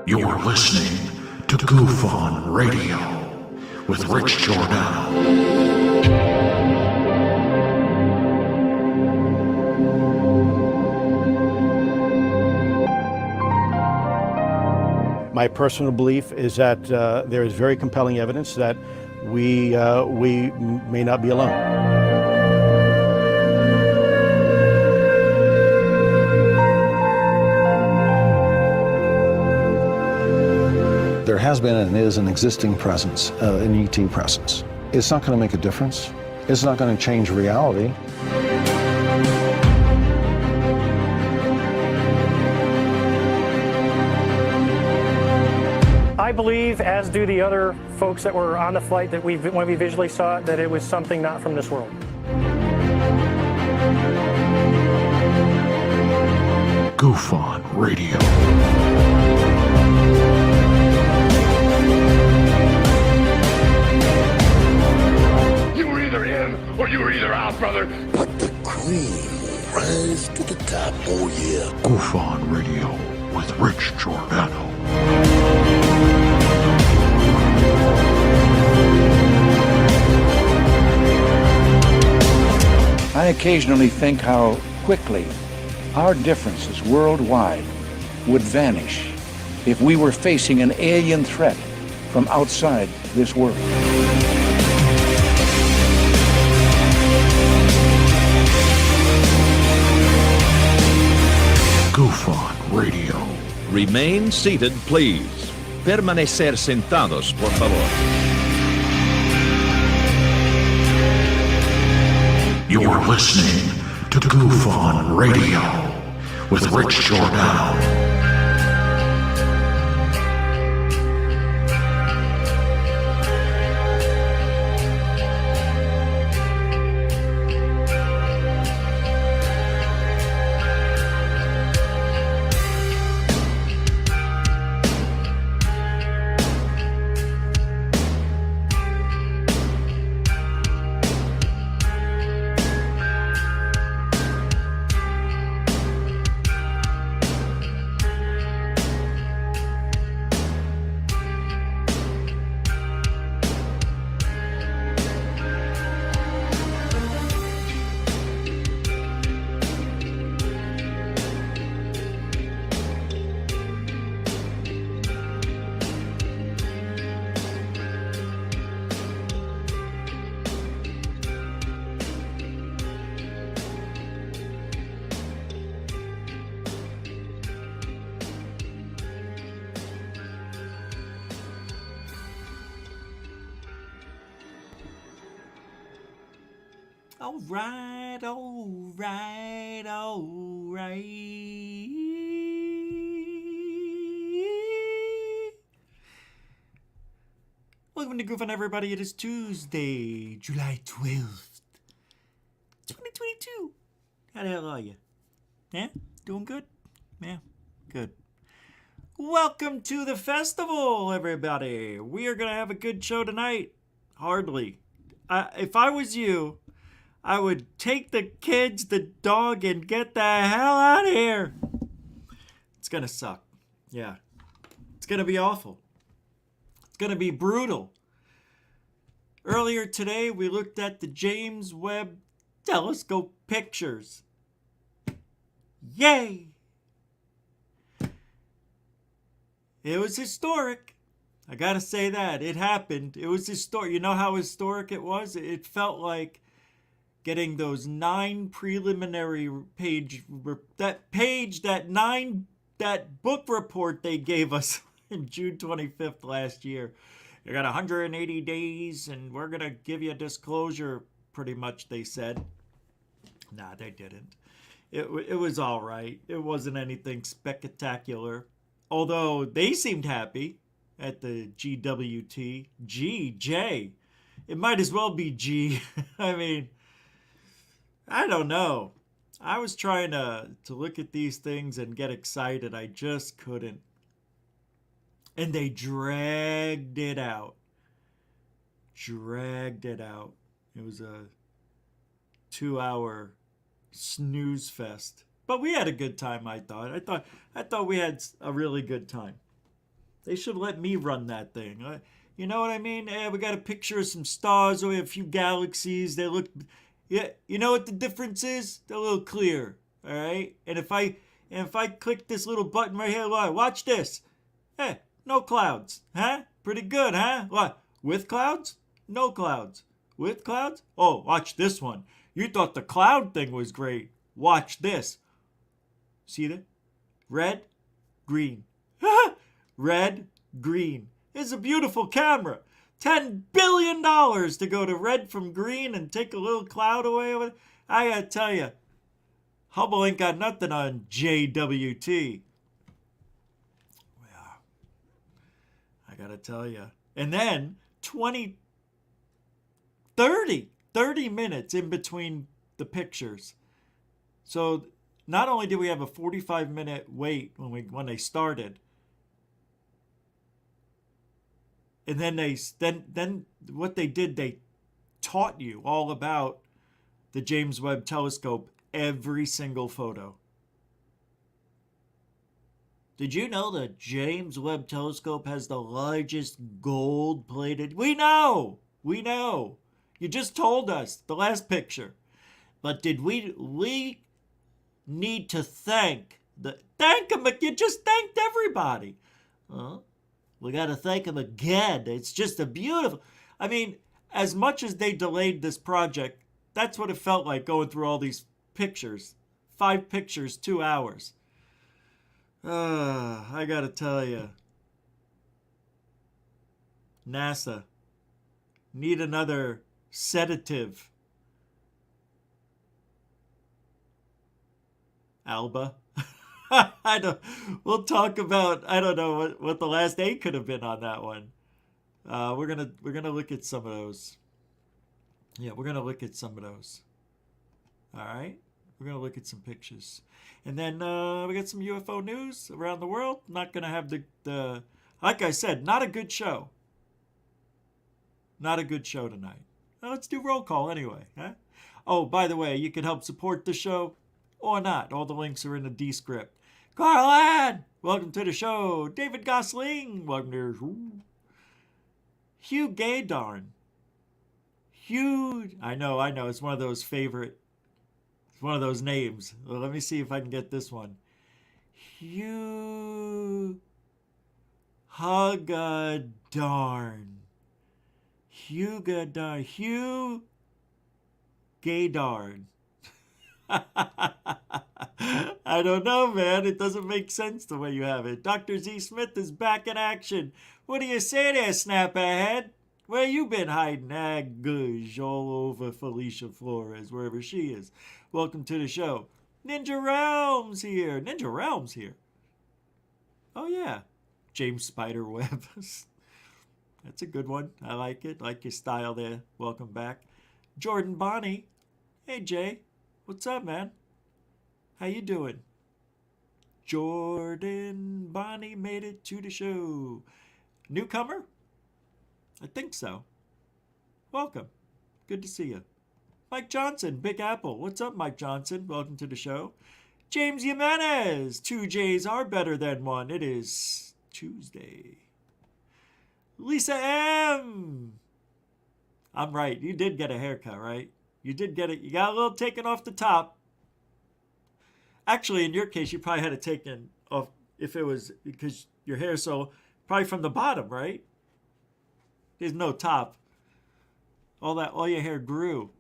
You're listening to Goof on Radio with Rich Giordano. My personal belief is that there is very compelling evidence that we may not be alone. There has been and is an existing presence, an ET presence. It's not going to make a difference. It's not going to change reality. I believe, as do the other folks that were on the flight, that when we visually saw it, that it was something not from this world. Goof on Radio. You were either in or you were either out, brother. But the cream will rise to the top, oh yeah. Goof on Radio with Rich Giordano. I occasionally think how quickly our differences worldwide would vanish if we were facing an alien threat from outside this world. Goof on Radio. Remain seated, please. Permanecer sentados, por favor. You're listening to Goof on Radio with Rich Giordano. All right. Welcome to Goof on everybody. It is Tuesday, July 12th, 2022. How the hell are you? Yeah? Doing good? Yeah, good. Welcome to the festival, everybody. We are going to have a good show tonight. Hardly. If I was you, I would take the kids, the dog, and get the hell out of here. It's going to suck. Yeah. It's going to be awful. It's going to be brutal. Earlier today, we looked at the James Webb Telescope pictures. Yay! It was historic. I got to say that. It happened. It was historic. You know how historic it was? It felt like getting those 9 preliminary that book report they gave us in June 25th last year. You got 180 days and we're going to give you a disclosure, pretty much, they said. Nah, they didn't. It was all right. It wasn't anything spectacular. Although they seemed happy at the JWT. J. It might as well be G. I mean, I don't know. I was trying to look at these things and get excited. I just couldn't. And they dragged it out. It was a 2-hour snooze fest. But we had a good time, I thought. I thought we had a really good time. They should let me run that thing. You know what I mean? We got a picture of some stars. We have a few galaxies. They look, yeah. You know what the difference is? They're a little clear. All right. And if I click this little button right here, watch this. Hey, no clouds, huh? Pretty good, huh? What? With clouds? No clouds. With clouds? Oh, watch this one. You thought the cloud thing was great. Watch this. See that? Red, green. Red, green. It's a beautiful camera. $10 billion to go to red from green and take a little cloud away. I gotta tell you, Hubble ain't got nothing on JWT. Yeah, I gotta tell you. And then 30 minutes in between the pictures. So not only did we have a 45-minute wait when they started, and then what they did, they taught you all about the James Webb Telescope, every single photo. Did you know the James Webb Telescope has the largest gold-plated? We know. You just told us the last picture. But did we need to thank them? You just thanked everybody. We got to thank them again. It's just a beautiful. I mean, as much as they delayed this project, that's what it felt like going through all these pictures. 5 pictures, 2 hours. I got to tell you. NASA, need another sedative. Alba. We'll talk about, I don't know what the last A could have been on that one. We're gonna look at some of those. Yeah, we're gonna look at some of those. All right, we're gonna look at some pictures, and then we got some UFO news around the world. Not gonna have the like I said, not a good show. Not a good show tonight. Well, let's do roll call anyway. Huh? Oh, by the way, you can help support the show or not. All the links are in the descript. Carl Ann, welcome to the show. David Gosling, welcome to the show. Hugh Gaydarn. Hugh, I know, it's one of those favorite, it's one of those names. Well, let me see if I can get this one. Hugh Huggadarn. Hugh Gaydarn. Hugh Gaydarn. I don't know, man. It doesn't make sense the way you have it. Dr. Z. Smith is back in action. What do you say there, snap ahead? Where you been hiding? Gush all over Felicia Flores, wherever she is. Welcome to the show. Ninja Realms here. Ninja Realms here. Oh, yeah. James Spiderweb. That's a good one. I like it. Like your style there. Welcome back. Jordan Bonnie. Hey, Jay. What's up, man? How you doing? Jordan Bonnie made it to the show. Newcomer? I think so. Welcome. Good to see you. Mike Johnson, Big Apple. What's up, Mike Johnson? Welcome to the show. James Jimenez. 2 J's are better than 1. It is Tuesday. Lisa M. I'm right. You did get a haircut, right? You did get it. You got a little taken off the top. Actually, in your case, you probably had it taken off if it was because your hair is so probably from the bottom, right? There's no top. All your hair grew.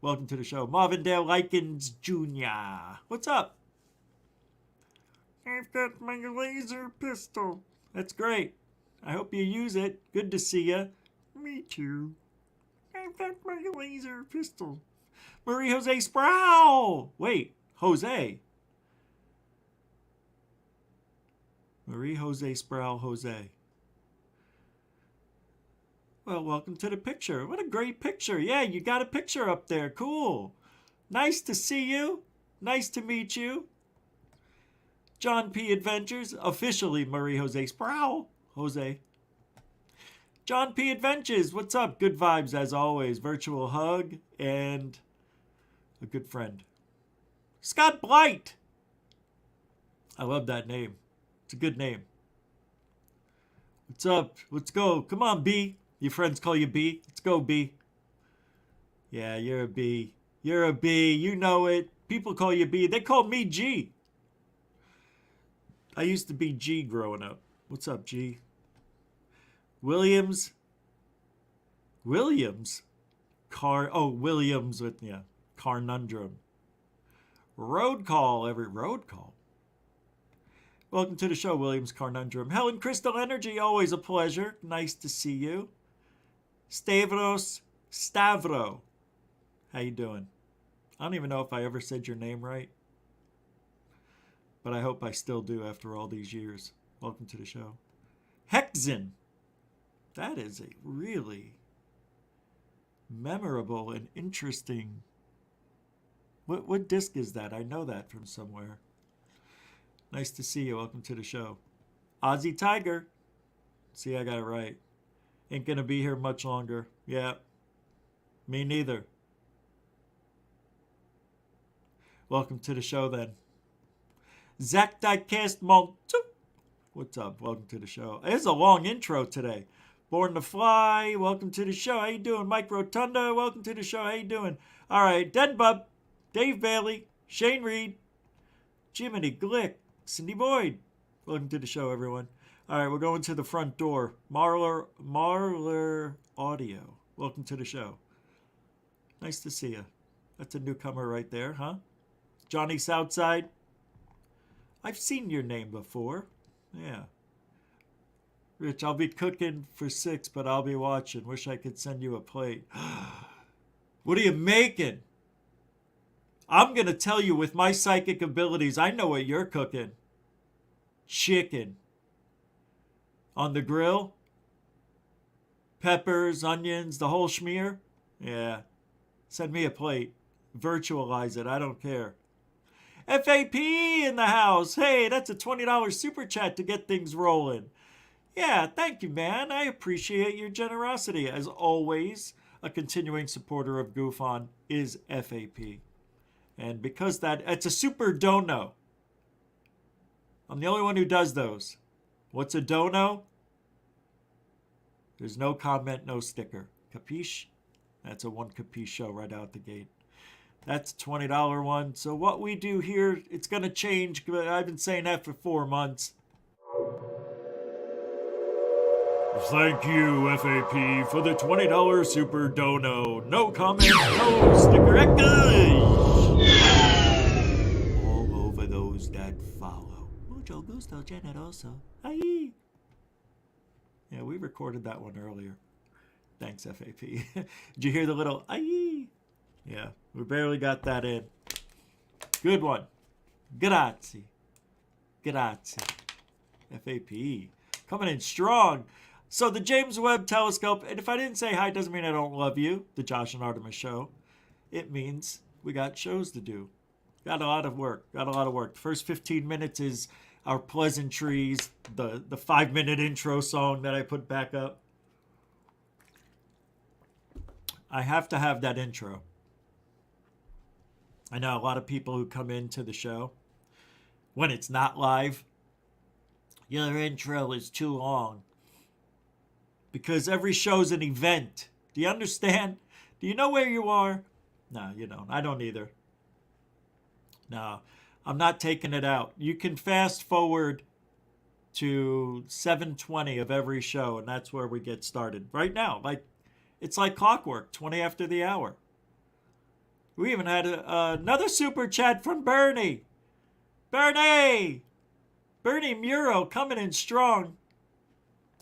Welcome to the show. Marvindale Likens Jr. What's up? I've got my laser pistol. That's great. I hope you use it. Good to see you. Me too. I've got my laser pistol. Marie Jose Sproul. Wait, Jose. Marie Jose Sproul Jose. Well, welcome to the picture. What a great picture. Yeah, you got a picture up there. Cool. Nice to see you. Nice to meet you. John P. Adventures. Officially Marie Jose Sproul Jose. John P. Adventures, what's up? Good vibes as always. Virtual hug and a good friend. Scott Blight. I love that name. It's a good name. What's up? Let's go. Come on, B. Your friends call you B. Let's go, B. Yeah, you're a B. You're a B. You know it. People call you B. They call me G. I used to be G growing up. What's up, G? Williams. Williams. Williams with, yeah. Carnundrum. Road call. Road call. Welcome to the show, Williams Carnundrum. Helen Crystal Energy, always a pleasure. Nice to see you. Stavro. How you doing? I don't even know if I ever said your name right. But I hope I still do after all these years. Welcome to the show. Hexen. That is a really memorable and interesting... What disc is that? I know that from somewhere. Nice to see you. Welcome to the show. Aussie Tiger. See, I got it right. Ain't gonna be here much longer. Yeah. Me neither. Welcome to the show then. Zach Diecast Montu. What's up? Welcome to the show. It's a long intro today. Born to Fly. Welcome to the show. How you doing? Mike Rotunda. Welcome to the show. How you doing? All right. Dead Bub. Dave Bailey. Shane Reed. Jiminy Glick. Cindy Boyd. Welcome to the show, everyone. All right, we're going to the front door. Marler Audio. Welcome to the show. Nice to see you. That's a newcomer right there, huh? Johnny Southside. I've seen your name before. Yeah. Rich, I'll be cooking for 6, but I'll be watching. Wish I could send you a plate. What are you making? I'm going to tell you with my psychic abilities, I know what you're cooking. Chicken. On the grill. Peppers, onions, the whole schmear. Yeah. Send me a plate. Virtualize it. I don't care. FAP in the house. Hey, that's a $20 super chat to get things rolling. Yeah, thank you, man. I appreciate your generosity. As always, a continuing supporter of Goof On is FAP. And because it's a super dono. I'm the only one who does those. What's a dono? There's no comment, no sticker. Capiche? That's a one capiche show right out the gate. That's a $20 one. So what we do here, it's going to change. I've been saying that for 4 months. Thank you, FAP, for the $20 super dono. No comment, no sticker. All over those that follow. Mucho gusto, generoso. Aye. Yeah, we recorded that one earlier. Thanks, FAP. Did you hear the little aye? Yeah, we barely got that in. Good one. Grazie. Grazie. FAP. Coming in strong. So the James Webb Telescope, and if I didn't say hi, it doesn't mean I don't love you, the Josh and Artemis show. It means we got shows to do. Got a lot of work. The first 15 minutes is our pleasantries, the 5-minute intro song that I put back up. I have to have that intro. I know a lot of people who come into the show, when it's not live, your intro is too long. Because every show's an event. Do you understand? Do you know where you are? No, you don't. I don't either. No, I'm not taking it out. You can fast forward to 7:20 of every show, and that's where we get started. Right now, it's like clockwork, 20 after the hour. We even had another super chat from Bernie. Bernie Muro coming in strong.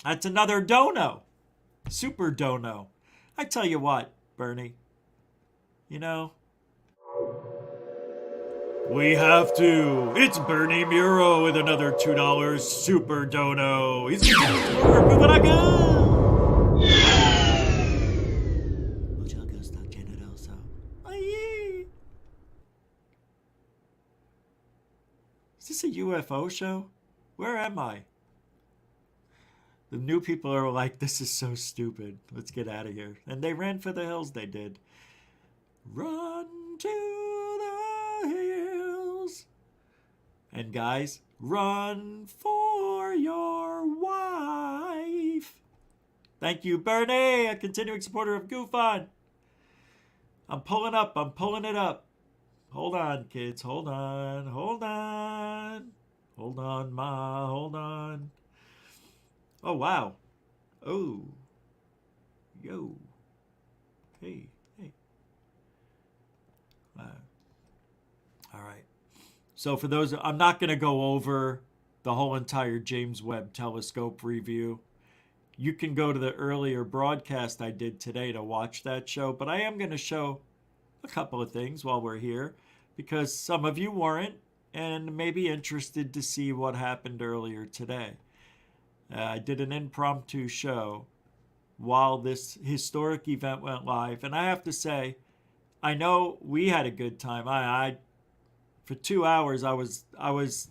That's another dono. Super dono. I tell you what, Bernie. You know, we have to. It's Bernie Muro with another $2 super dono. He's moving on go. Mucho gusto, generoso. Aye. Is this a UFO show? Where am I? The new people are like, this is so stupid. Let's get out of here. And they ran for the hills, they did. Run to the hills. And guys, run for your wives. Thank you, Bernie, a continuing supporter of GoofOn. I'm pulling up. I'm pulling it up. Hold on, kids. Hold on. Hold on. Hold on, Ma. Hold on. Oh, wow. Oh. Yo. Hey. Hey. All right. So for those, I'm not going to go over the whole entire James Webb Telescope review. You can go to the earlier broadcast I did today to watch that show, but I am going to show a couple of things while we're here because some of you weren't and may be interested to see what happened earlier today. I did an impromptu show while this historic event went live, and I have to say, I know we had a good time. I for 2 hours, I was,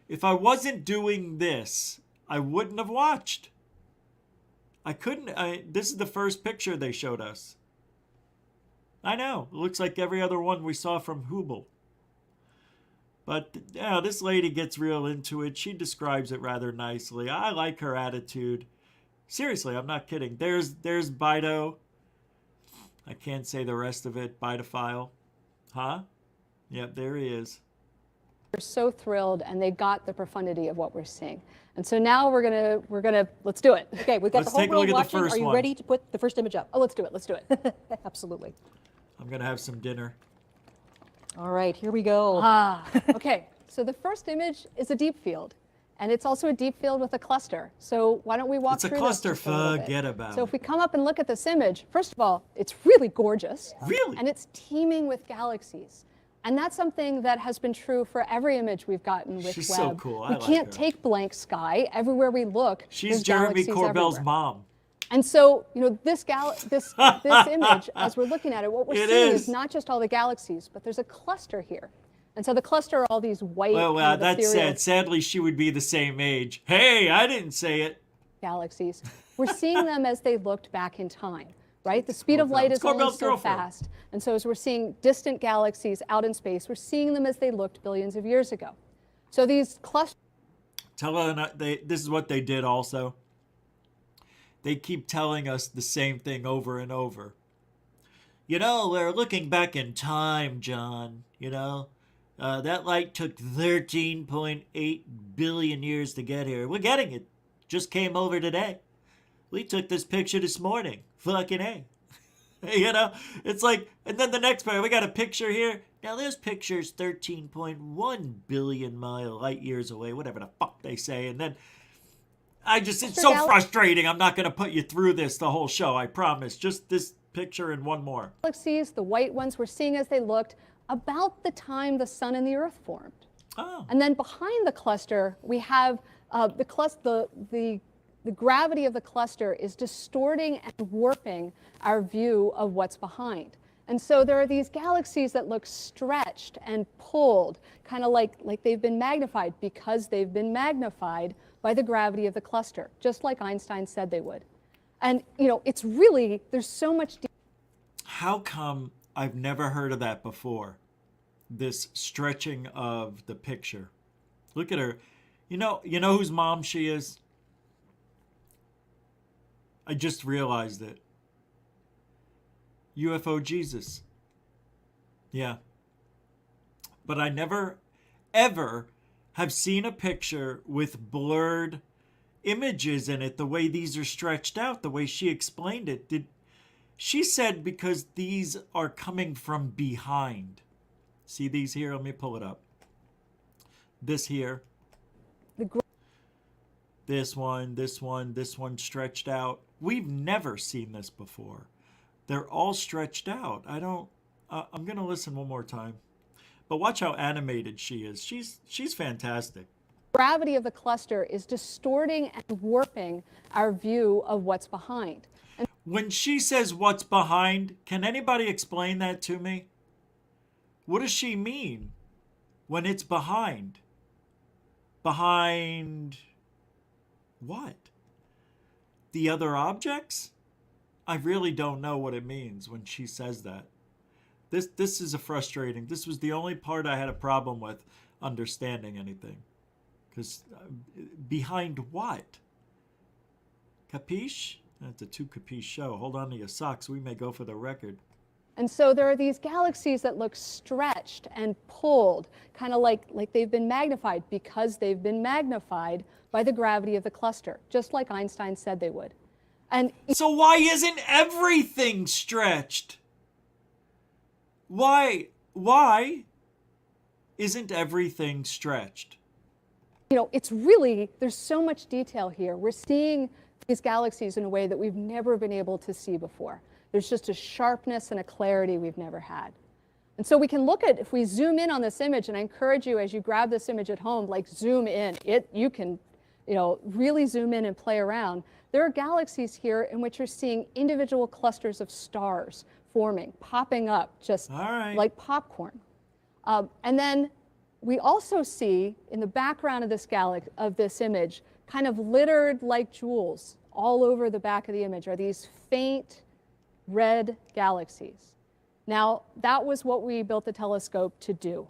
if I wasn't doing this, I wouldn't have watched. I couldn't, this is the first picture they showed us. I know, it looks like every other one we saw from Hubble. But yeah, this lady gets real into it. She describes it rather nicely. I like her attitude. Seriously, I'm not kidding. There's Bido. I can't say the rest of it. Bidophile. Huh? Yep, there he is. We're so thrilled, and they got the profundity of what we're seeing. And so now we're gonna let's do it. Okay, we've got Let's the whole take a look world at the watching. first Are you one. ready to put the first image up? Oh, let's do it. Let's do it. Absolutely. I'm going to have some dinner. All right, here we go. Okay. So the first image is a deep field, and it's also a deep field with a cluster. So why don't we walk It's a through cluster, this just a little bit. forget about So it. if we come up and look at this image, first of all, it's really gorgeous. Really? And it's teeming with galaxies. And that's something that has been true for every image we've gotten with She's Webb. so cool. I We like can't her. take blank sky. Everywhere we look, She's there's Jeremy galaxies Corbell's everywhere. mom. And so, you know, this image, as we're looking at it, what we're It seeing is. is not just all the galaxies, but there's a cluster here. And so the cluster are all these white Well, kind of that's ethereal sad. Sadly, she would be the same age. Hey, I didn't say it. galaxies. We're seeing them as they looked back in time, right? The speed of light is only Corbell's so girlfriend. fast. And so as we're seeing distant galaxies out in space, we're seeing them as they looked billions of years ago. So these clusters Tell her this is what they did also. They keep telling us the same thing over and over. You know, we're looking back in time, John. You know, that light took 13.8 billion years to get here. We're getting it. Just came over today. We took this picture this morning. Fucking A. You know, it's like, and then the next part, we got a picture here. Now this picture's 13.1 billion light years away, whatever the fuck they say. And then it's so frustrating. I'm not going to put you through this the whole show, I promise. Just this picture and one more. galaxies, the white ones, we're seeing as they looked about the time the sun and the earth formed. Oh. And then behind the cluster, we have the gravity of the cluster is distorting and warping our view of what's behind. And so there are these galaxies that look stretched and pulled, kind of like they've been magnified because they've been magnified by the gravity of the cluster, just like Einstein said they would. And, you know, it's really, there's so much. How come I've never heard of that before? This stretching of the picture. Look at her. You know whose mom she is? I just realized it. UFO Jesus. Yeah. But I never, ever have seen a picture with blurred images in it the way these are stretched out, the way she explained it. She said because these are coming from behind. See these here? Let me pull it up. This here. This one stretched out. We've never seen this before. They're all stretched out. I'm going to listen one more time. But watch how animated she is. She's fantastic. Gravity of the cluster is distorting and warping our view of what's behind. And when she says what's behind, can anybody explain that to me? What does she mean when it's behind? Behind what? The other objects? I really don't know what it means when she says that. This is frustrating. This was the only part I had a problem with understanding anything. Because behind what? Capiche? That's a 2-capiche show. Hold on to your socks. We may go for the record. And so there are these galaxies that look stretched and pulled, kind of like they've been magnified because they've been magnified by the gravity of the cluster, just like Einstein said they would. And so why isn't everything stretched? Why isn't everything stretched? You know, it's really, there's so much detail here. We're seeing these galaxies in a way that we've never been able to see before. There's just a sharpness and a clarity we've never had. And so we can look at, if we zoom in on this image, and I encourage you as you grab this image at home, like zoom in. You can, you know, really zoom in and play around. There are galaxies here in which you're seeing individual clusters of stars forming, popping up just like popcorn. And then we also see in the background of this image, kind of littered like jewels all over the back of the image are these faint red galaxies. Now, that was what we built the telescope to do.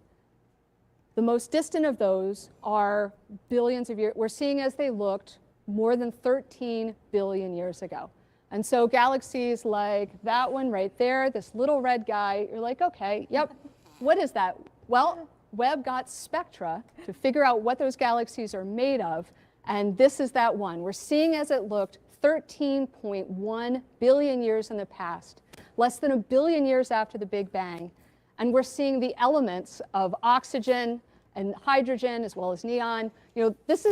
The most distant of those are billions of years. We're seeing as they looked more than 13 billion years ago. And so galaxies like that one right there, this little red guy, you're like, okay, yep, what is that? Well, Webb got spectra to figure out what those galaxies are made of, and this is that one. We're seeing as it looked 13.1 billion years in the past, less than 1 billion years after the Big Bang, and we're seeing the elements of oxygen and hydrogen as well as neon. You know, this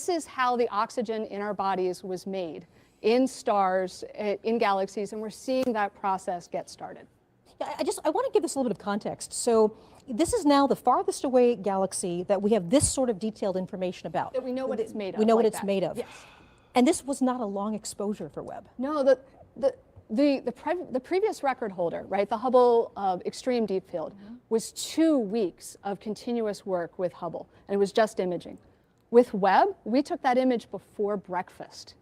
is how the oxygen in our bodies was made in stars, in galaxies, and we're seeing that process get started. Yeah, I want to give this a little bit of context. So this is now the farthest away galaxy that we have this sort of detailed information about. That we know what it's made of. We know like what it's that. made of. Yes. And this was not a long exposure for Webb. No, the previous record holder, right, the Hubble Extreme Deep Field, was 2 weeks of continuous work with Hubble, and it was just imaging. With Webb, we took that image before breakfast.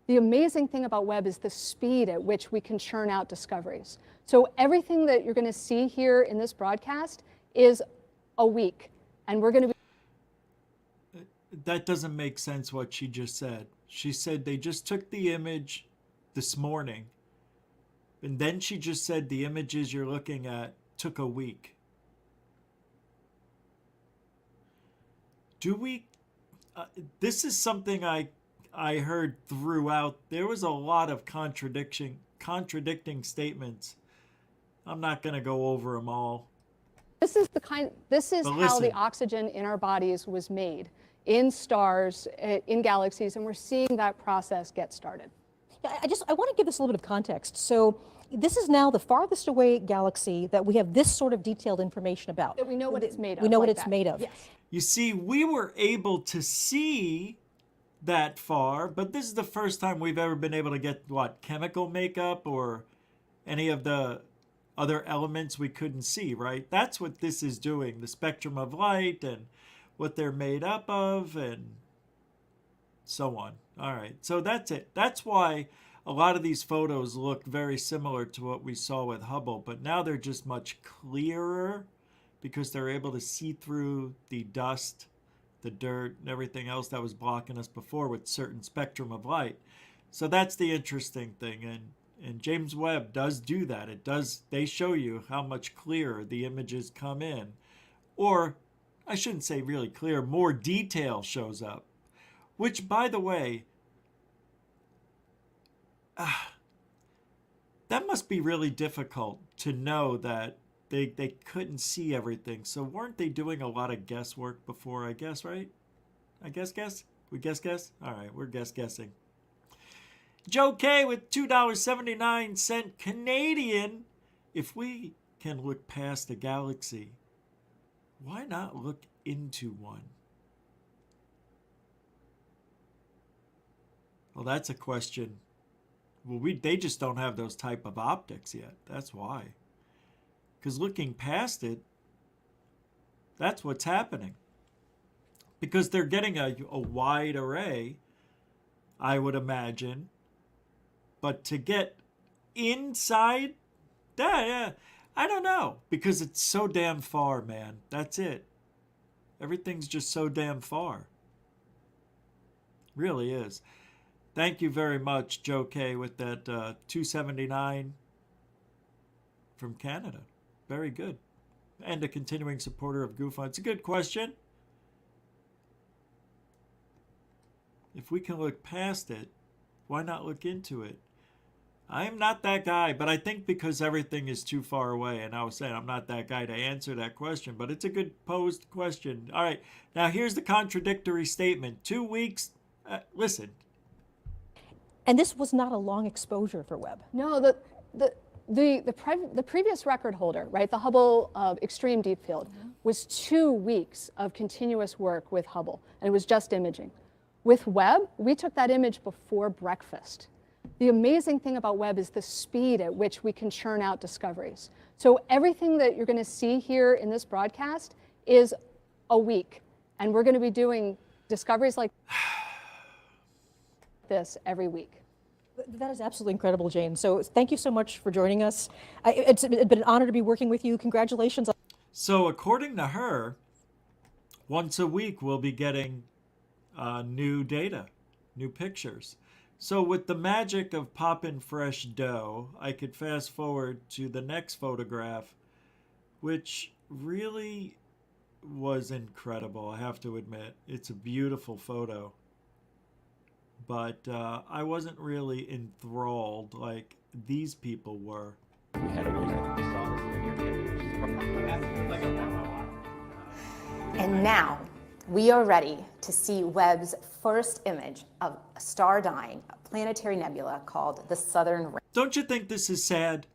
The amazing thing about Webb is the speed at which we can churn out discoveries. So everything that you're going to see here in this broadcast is a week, and we're going to be... That doesn't make sense what she just said. She said they just took the image this morning, and then she just said the images you're looking at took a week. Do we... this is something I heard throughout. There was a lot of contradicting statements. I'm not going to go over them all. This is how the oxygen in our bodies was made in stars, in galaxies, and we're seeing that process get started. Yeah, I want to give this a little bit of context. So this is now the farthest away galaxy that we have this sort of detailed information about. That we know what it's made of. We know like what it's that. made of. Yes. You see, we were able to see that far, but this is the first time we've ever been able to get, what, chemical makeup or any of the other elements we couldn't see, right? That's what this is doing, the spectrum of light and what they're made up of and so on. All right, so that's it. That's why a lot of these photos look very similar to what we saw with Hubble, but now they're just much clearer because they're able to see through the dust, the dirt, and everything else that was blocking us before with certain spectrum of light. So that's the interesting thing, and James Webb does do that. They show you how much clearer the images come in, or I shouldn't say really clear, more detail shows up, which, by the way, that must be really difficult to know that they couldn't see everything. So weren't they doing a lot of guesswork before, I guess, right? I guess? We guess? All right, we're guessing. Joe K with $2.79 Canadian. If we can look past a galaxy, why not look into one? Well, that's a question. Well, they just don't have those type of optics yet. That's why. Because looking past it, that's what's happening. Because they're getting a wide array, I would imagine. But to get inside, yeah, I don't know. Because it's so damn far, man. That's it. Everything's just so damn far. Really is. Thank you very much, Joe K, with that 279 from Canada. Very good. And a continuing supporter of GoofOn. It's a good question. If we can look past it, why not look into it? I am not that guy, but I think because everything is too far away, and I was saying I'm not that guy to answer that question, but it's a good posed question. All right, now here's the contradictory statement. 2 weeks, listen. And this was not a long exposure for Webb. No, the previous record holder, right, the Hubble Extreme Deep Field, was 2 weeks of continuous work with Hubble, and it was just imaging. With Webb, we took that image before breakfast. The amazing thing about Webb is the speed at which we can churn out discoveries. So everything that you're going to see here in this broadcast is a week, and we're going to be doing discoveries like this every week. That is absolutely incredible, Jane. So thank you so much for joining us. It's been an honor to be working with you. Congratulations. So according to her, once a week we'll be getting new data, new pictures. So with the magic of poppin' fresh dough, I could fast forward to the next photograph, which really was incredible, I have to admit. It's a beautiful photo. But I wasn't really enthralled like these people were. And now we are ready to see Webb's first image of a star dying, a planetary nebula called the Southern Ring. Don't you think this is sad?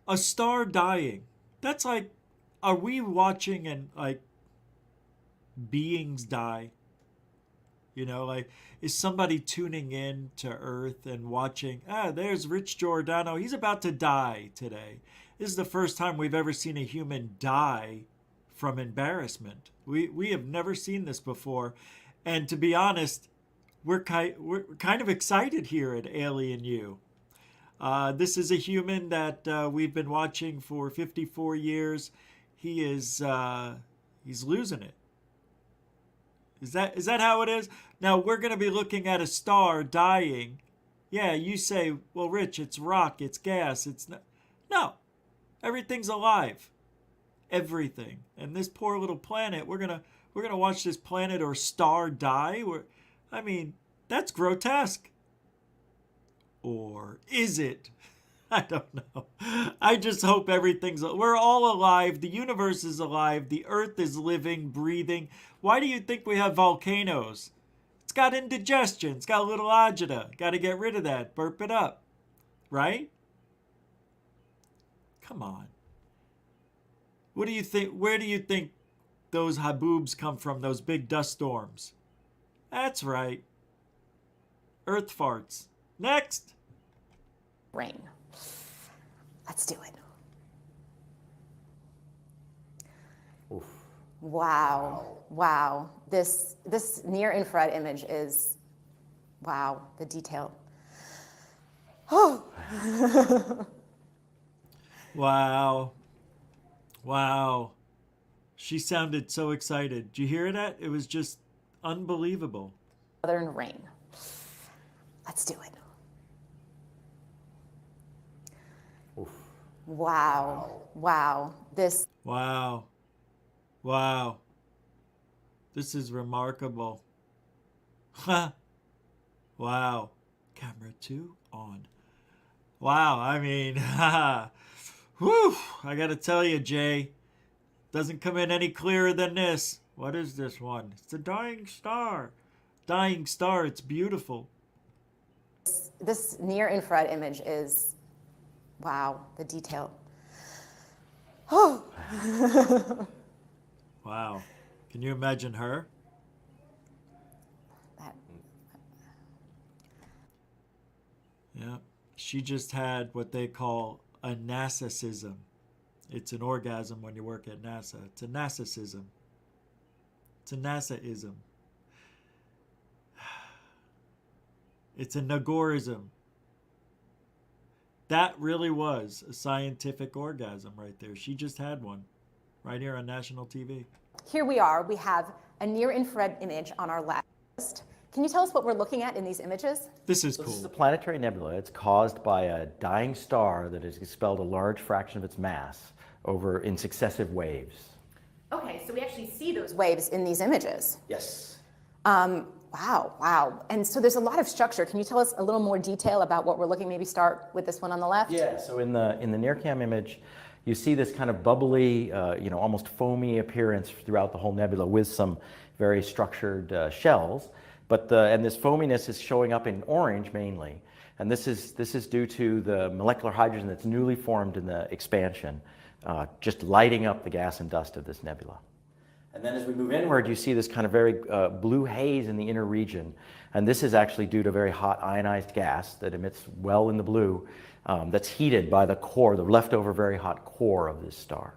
A star dying. That's like, are we watching and like beings die? You know, like, is somebody tuning in to Earth and watching, there's Rich Giordano. He's about to die today. This is the first time we've ever seen a human die from embarrassment. We have never seen this before. And to be honest, we're kind of excited here at Alien U. This is a human that we've been watching for 54 years. He's losing it. Is that how it is? Now we're going to be looking at a star dying. Yeah, you say, well, Rich, it's rock, it's gas, it's not. No, everything's alive. Everything. And this poor little planet, we're gonna watch this planet or star die. I mean, that's grotesque. Or is it? I don't know. I just hope we're all alive. The universe is alive. The Earth is living, breathing. Why do you think we have volcanoes? It's got indigestion. It's got a little agita. Got to get rid of that. Burp it up. Right? Come on. What do you think? Where do you think those haboobs come from, those big dust storms? That's right. Earth farts. Next. Ring. Let's do it. Oof. Wow. Wow. This near infrared image is, wow, the detail. Oh. Wow. Wow. She sounded so excited. Did you hear that? It was just unbelievable. Southern Ring. Let's do it. Oof. Wow. Wow. Wow. Wow. This is remarkable. Ha. Wow. Camera 2 on. Wow. I mean, whew. I got to tell you, Jay, doesn't come in any clearer than this. What is this one? It's a dying star. Dying star. It's beautiful. This near infrared image is, wow, the detail. Oh. Wow. Can you imagine her? Yeah. She just had what they call a NASAcism. It's an orgasm when you work at NASA. It's a NASAcism. It's a NASAism. It's a Nagorism. That really was a scientific orgasm right there. She just had one right here on national TV. Here we are. We have a near infrared image on our list. Can you tell us what we're looking at in these images? This is This is a cool. planetary nebula. It's caused by a dying star that has expelled a large fraction of its mass over in successive waves. Okay, so we actually see those waves in these images. Yes. Wow. And so there's a lot of structure. Can you tell us a little more detail about what we're looking? Maybe start with this one on the left. Yeah. So in the NIRCam image, you see this kind of bubbly, almost foamy appearance throughout the whole nebula with some very structured shells. And this foaminess is showing up in orange mainly. And this is due to the molecular hydrogen that's newly formed in the expansion, just lighting up the gas and dust of this nebula. And then as we move inward, you see this kind of very blue haze in the inner region. And this is actually due to very hot ionized gas that emits well in the blue that's heated by the core, the leftover very hot core of this star.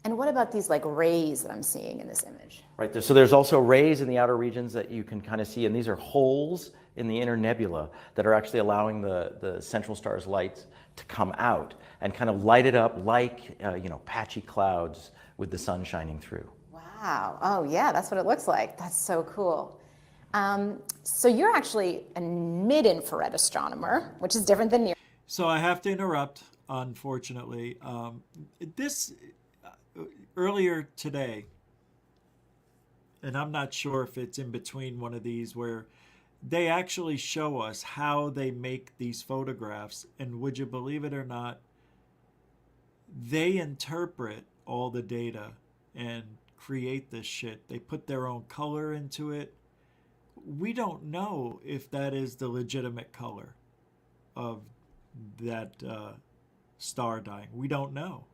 And what about these like rays that I'm seeing in this image? Right there. So there's also rays in the outer regions that you can kind of see, and these are holes in the inner nebula that are actually allowing the central star's light to come out and kind of light it up like patchy clouds with the sun shining through. Wow. Oh, yeah, that's what it looks like. That's so cool. So you're actually a mid-infrared astronomer, which is different than near. So I have to interrupt, unfortunately. Earlier today, and I'm not sure if it's in between one of these, where they actually show us how they make these photographs, and would you believe it or not, they interpret all the data and create this shit. They put their own color into it. We don't know if that is the legitimate color of that star dying. We don't know.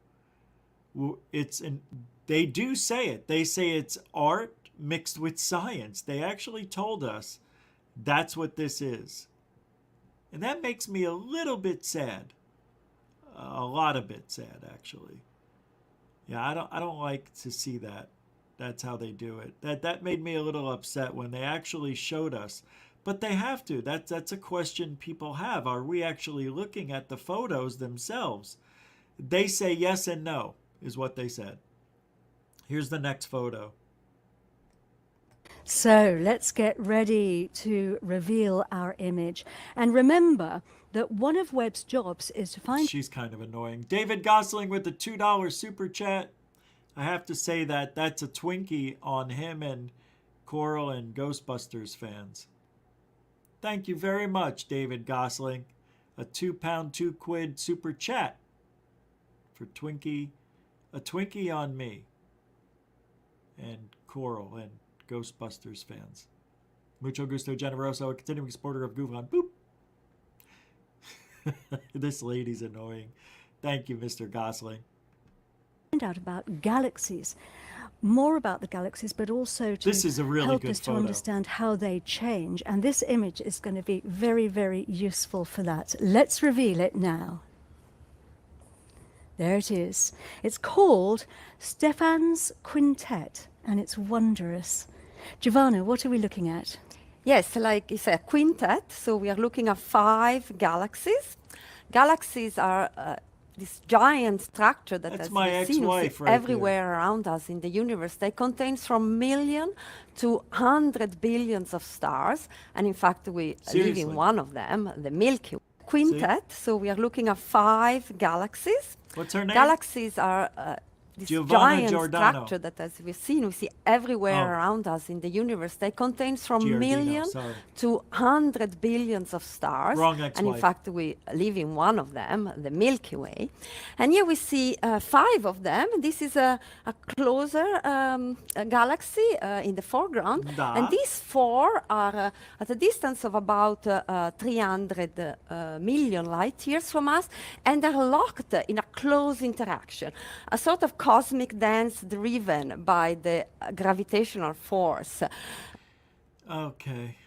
They do say it. They say it's art mixed with science. They actually told us that's what this is. And that makes me a little bit sad. A lot of bit sad, actually. Yeah, I don't like to see that. That's how they do it. That made me a little upset when they actually showed us. But they have to. That's a question people have. Are we actually looking at the photos themselves? They say yes and no, is what they said. Here's the next photo. So let's get ready to reveal our image. And remember that one of Webb's jobs is to find... She's kind of annoying. David Gosling with the $2 super chat. I have to say that's a Twinkie on him and Coral and Ghostbusters fans. Thank you very much, David Gosling. A £2, £2 super chat for Twinkie. A Twinkie on me and Coral and Ghostbusters fans. Mucho gusto generoso, a continuing supporter of Goofon. Boop. This lady's annoying. Thank you, Mr. Gosling. Find out about galaxies, more about the galaxies, but also to this is a really help good us to photo. understand how they change. And this image is going to be very, very useful for that. Let's reveal it now. There it is. It's called Stephan's Quintet, and it's wondrous. Giovanna, what are we looking at? Yes, like it's a quintet, so we are looking at 5 galaxies. Galaxies are this giant structure that That's as my we've seen ex-wife right everywhere around us in the universe. They contain from million to 100 billions of stars, and in fact we live in one of them, the Milky Way. Quintet, so we are looking at 5 galaxies. What's her name? Galaxies are this Giovanna giant Giordano. structure that, as we've seen, we see everywhere around us in the universe. They contain from million to 100 billions of stars. Wrong and ex-wife. in fact, we live in one of them, the Milky Way. And here we see 5 of them. This is a closer galaxy in the foreground. And these 4 are at a distance of about 300 million light years from us, and they're locked in a close interaction, a sort of cosmic dance driven by the gravitational force. Okay.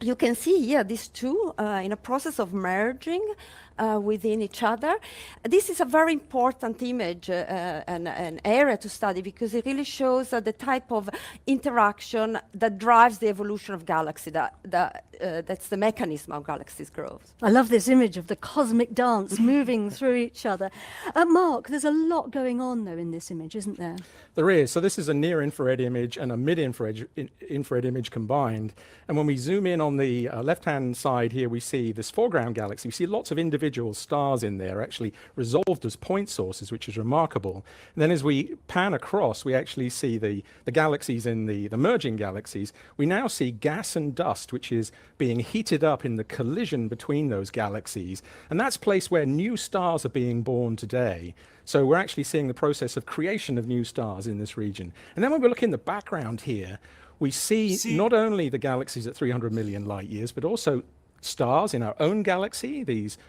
You can see here these two in a process of merging within each other. This is a very important image, an area to study, because it really shows the type of interaction that drives the evolution of galaxy. that's the mechanism of galaxies' growth. I love this image of the cosmic dance moving through each other. Mark, there's a lot going on, though, in this image, isn't there? There is. So this is a near-infrared image and a mid-infrared infrared image combined. And when we zoom in on the left-hand side here, we see this foreground galaxy. We see lots of individual stars in there, actually resolved as point sources, which is remarkable. And then as we pan across, we actually see the galaxies in the merging galaxies. We now see gas and dust, which is being heated up in the collision between those galaxies. And that's a place where new stars are being born today. So we're actually seeing the process of creation of new stars in this region. And then when we look in the background here, we see not only the galaxies at 300 million light years, but also stars in our own galaxy. These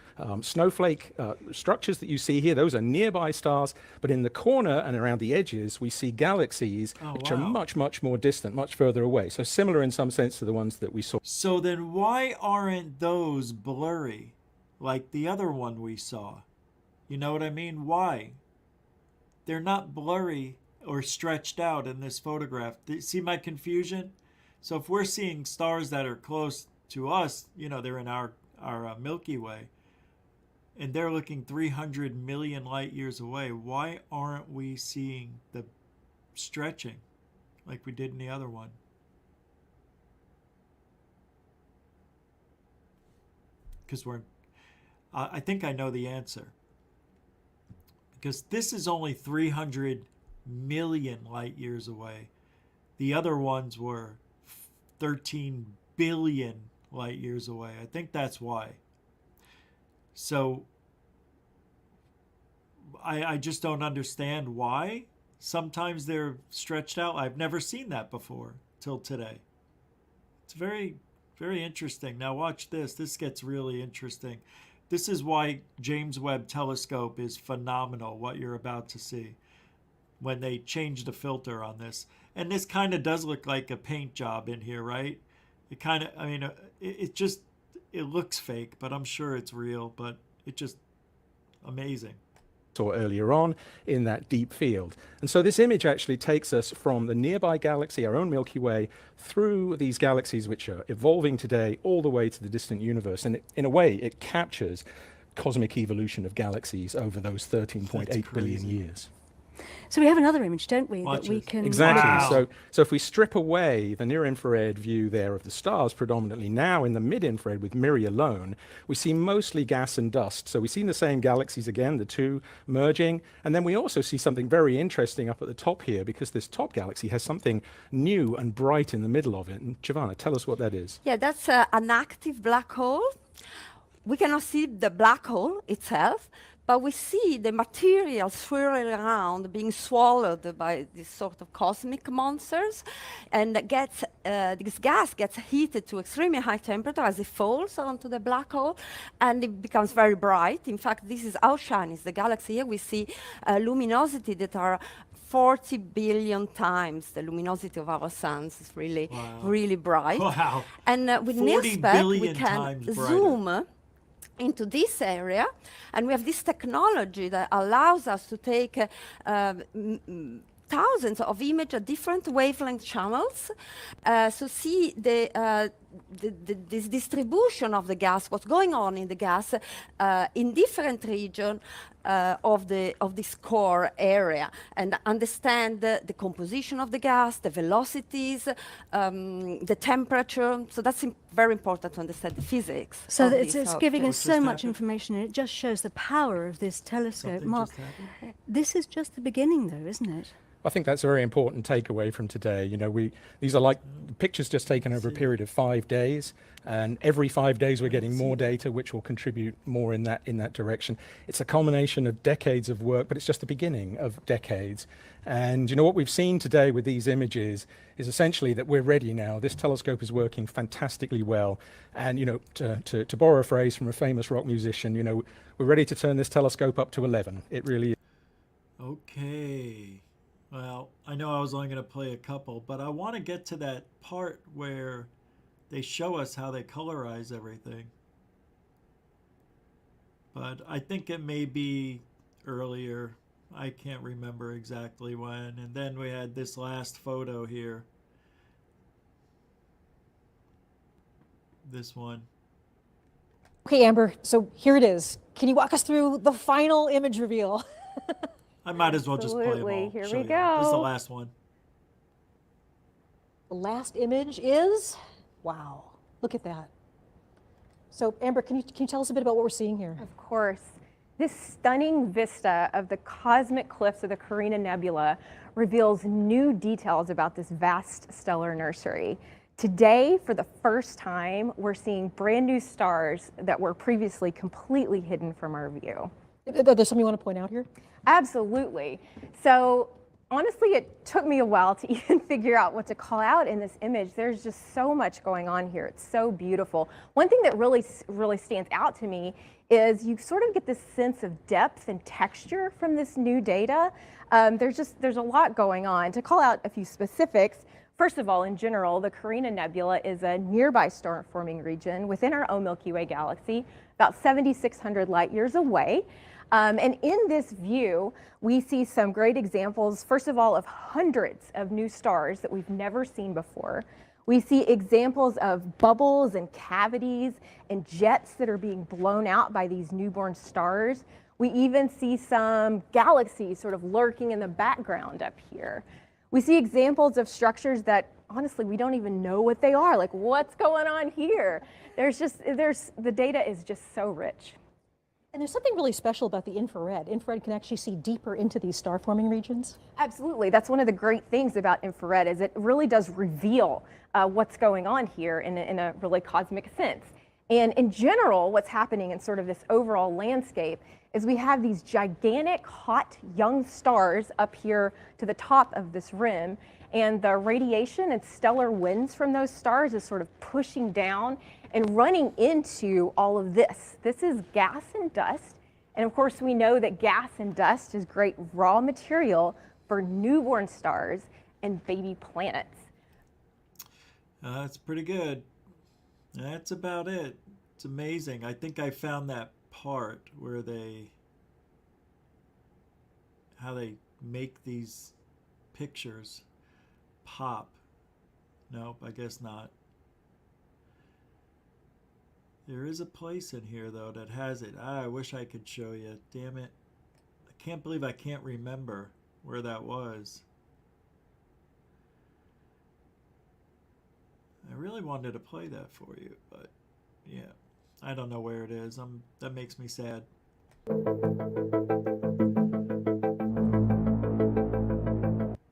snowflake structures that you see here, those are nearby stars. But in the corner and around the edges, we see galaxies which are much, much more distant, much further away. So similar in some sense to the ones that we saw. So then why aren't those blurry like the other one we saw? You know what I mean? Why? They're not blurry or stretched out in this photograph. See my confusion? So if we're seeing stars that are close to us, you know, they're in our Milky Way, and they're looking 300 million light years away, why aren't we seeing the stretching like we did in the other one? Because I think I know the answer. Because this is only 300 million light years away. The other ones were 13 billion light years away. I think that's why. So I just don't understand why. Sometimes they're stretched out. I've never seen that before till today. It's very, very interesting. Now watch this. This gets really interesting. This is why James Webb Telescope is phenomenal, what you're about to see, when they change the filter on this. And this kind of does look like a paint job in here, right? It kind of, I mean, it just, it looks fake, but I'm sure it's real, but it just amazing. Saw earlier on in that deep field. And so this image actually takes us from the nearby galaxy, our own Milky Way, through these galaxies which are evolving today all the way to the distant universe. And in a way, it captures cosmic evolution of galaxies over those 13.8 billion years. So we have another image, don't we, that we can... Exactly. Wow. So if we strip away the near-infrared view there of the stars predominantly, now in the mid-infrared with MIRI alone, we see mostly gas and dust. So we see the same galaxies again, the two merging. And then we also see something very interesting up at the top here, because this top galaxy has something new and bright in the middle of it. And Giovanna, tell us what that is. Yeah, that's an active black hole. We cannot see the black hole itself, but we see the material swirling around, being swallowed by these sort of cosmic monsters, and this gas gets heated to extremely high temperature as it falls onto the black hole, and it becomes very bright. In fact, this is how shiny is the galaxy. Here we see luminosity that are 40 billion times the luminosity of our suns. Is really, really bright. Wow. And with NIRSpec, we can zoom into this area, and we have this technology that allows us to take thousands of images at different wavelength channels, so see this distribution of the gas, what's going on in the gas in different regions of this core area, and understand the composition of the gas, the velocities, the temperature. So that's very important to understand the physics. So it's giving us so much information, and it just shows the power of this telescope. Mark, this is just the beginning, though, isn't it? I think that's a very important takeaway from today. You know, these are like pictures just taken over a period of 5 days, and every 5 days we're getting more data, which will contribute more in that direction. It's a culmination of decades of work, but it's just the beginning of decades. And you know what we've seen today with these images is essentially that we're ready now. This telescope is working fantastically well, and you know, to borrow a phrase from a famous rock musician, you know, we're ready to turn this telescope up to 11. It really is. Okay. Well, I know I was only going to play a couple, but I want to get to that part where they show us how they colorize everything. But I think it may be earlier. I can't remember exactly when. And then we had this last photo here. this one. Okay, Amber, so here it is. Can you walk us through the final image reveal? I might as well just play them Absolutely. all. Here show we you. This is the go. last one. The last image is, wow, look at that. So Amber, can you tell us a bit about what we're seeing here? Of course. This stunning vista of the cosmic cliffs of the Carina Nebula reveals new details about this vast stellar nursery. Today, for the first time, we're seeing brand new stars that were previously completely hidden from our view. There's something you want to point out here? Absolutely. So honestly, it took me a while to even figure out what to call out in this image. There's just so much going on here. It's so beautiful. One thing that really stands out to me is you sort of get this sense of depth and texture from this new data. There's a lot going on. To call out a few specifics, first of all, in general, the Carina Nebula is a nearby star-forming region within our own Milky Way galaxy, about 7,600 light years away. And in this view, we see some great examples, first of all, of hundreds of new stars that we've never seen before. We see examples of bubbles and cavities and jets that are being blown out by these newborn stars. We even see some galaxies sort of lurking in the background up here. We see examples of structures that, honestly, we don't even know what they are. Like, what's going on here? The data is just so rich. And there's something really special about the infrared. Infrared can actually see deeper into these star-forming regions. Absolutely. That's one of the great things about infrared is it really does reveal what's going on here in a really cosmic sense. And in general, what's happening in sort of this overall landscape is we have these gigantic, hot, young stars up here to the top of this rim, and the radiation and stellar winds from those stars is sort of pushing down and running into all of this. This is gas and dust. And of course, we know that gas and dust is great raw material for newborn stars and baby planets. That's pretty good. That's about it. It's amazing. I think I found that part where how they make these pictures pop. Nope, I guess not. There is a place in here, though, that has it. I wish I could show you. Damn it. I can't believe I can't remember where that was. I really wanted to play that for you, but yeah, I don't know where it is. That makes me sad.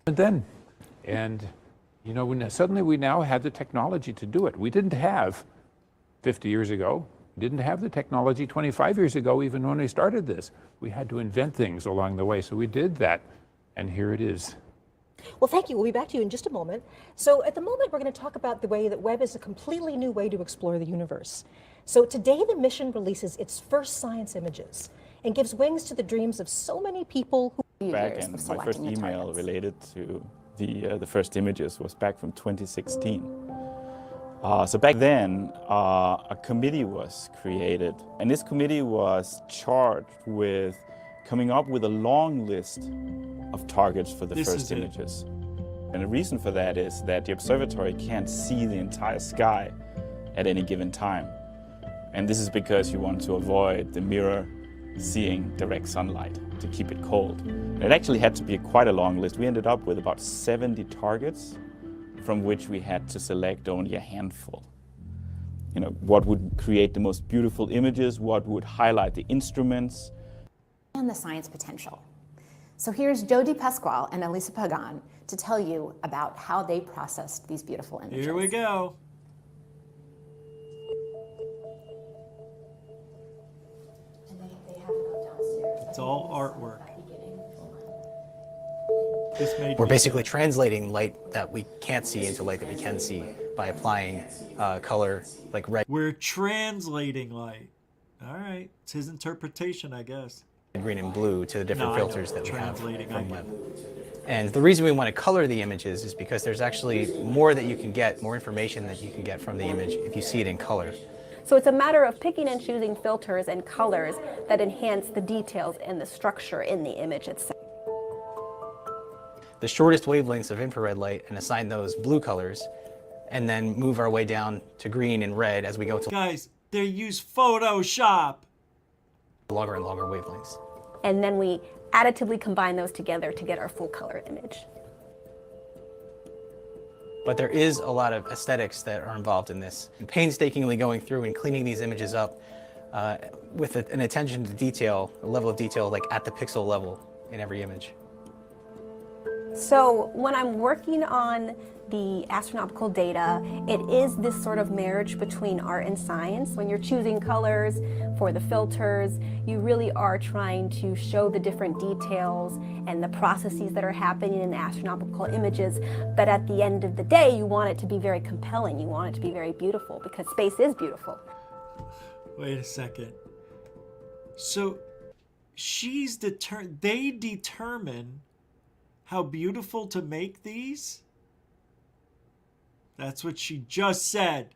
And then, you know, suddenly we now have the technology to do it. We didn't have 50 years ago. We didn't have the technology 25 years ago, even when we started this. We had to invent things along the way, so we did that, and here it is. Well, thank you. We'll be back to you in just a moment. So at the moment, we're going to talk about the way that Webb is a completely new way to explore the universe. So today, the mission releases its first science images and gives wings to the dreams of so many people who... Back, and my first email related to the first images was back from 2016. So back then, a committee was created, and this committee was charged with coming up with a long list of targets for the first images. And the reason for that is that the observatory can't see the entire sky at any given time. And this is because you want to avoid the mirror seeing direct sunlight to keep it cold. And it actually had to be quite a long list. We ended up with about 70 targets, from which we had to select only a handful. You know, what would create the most beautiful images, what would highlight the instruments. And the science potential. So here's Jody Pasquale and Elisa Pagan to tell you about how they processed these beautiful images. Here we go. It's all artwork. We're basically translating light that we can't see into light that we can see by applying color like red. We're translating light. All right. It's his interpretation, I guess. Green and blue to the different filters that we have Translating, from Webb. And the reason we want to color the images is because there's actually more that you can get, more information that you can get from the image if you see it in color. So it's a matter of picking and choosing filters and colors that enhance the details and the structure in the image itself. The shortest wavelengths of infrared light and assign those blue colors, and then move our way down to green and red as we go to Guys, they use Photoshop. longer and longer wavelengths. And then we additively combine those together to get our full color image. But there is a lot of aesthetics that are involved in this. Painstakingly going through and cleaning these images up with an attention to detail, a level of detail like at the pixel level in every image. So when I'm working on the astronomical data, it is this sort of marriage between art and science. When you're choosing colors for the filters, you really are trying to show the different details and the processes that are happening in the astronomical images. But at the end of the day, you want it to be very compelling. You want it to be very beautiful because space is beautiful. Wait a second. So they determine how beautiful to make these? That's what she just said.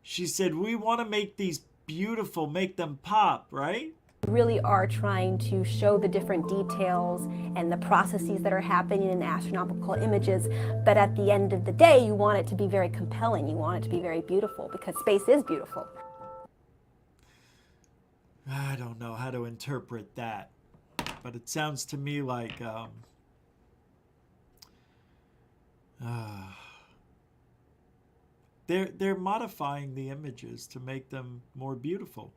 She said, we want to make these beautiful, make them pop, right? You really are trying to show the different details and the processes that are happening in the astronomical images. But at the end of the day, you want it to be very compelling. You want it to be very beautiful because space is beautiful. I don't know how to interpret that, but it sounds to me like they're modifying the images to make them more beautiful.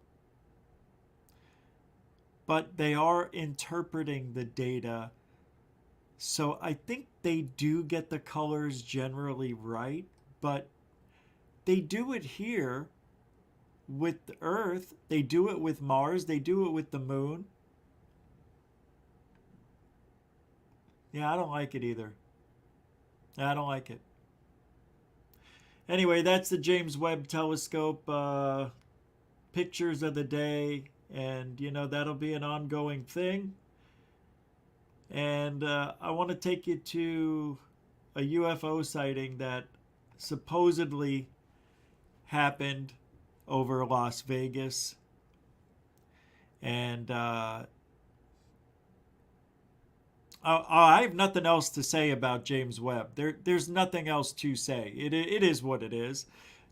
But they are interpreting the data. So I think they do get the colors generally right, but they do it here with Earth. They do it with Mars. They do it with the moon. Yeah, I don't like it either. I don't like it. Anyway, that's the James Webb Telescope pictures of the day. And, you know, that'll be an ongoing thing. And I want to take you to a UFO sighting that supposedly happened over Las Vegas. And I have nothing else to say about James Webb. There's nothing else to say. It is what it is.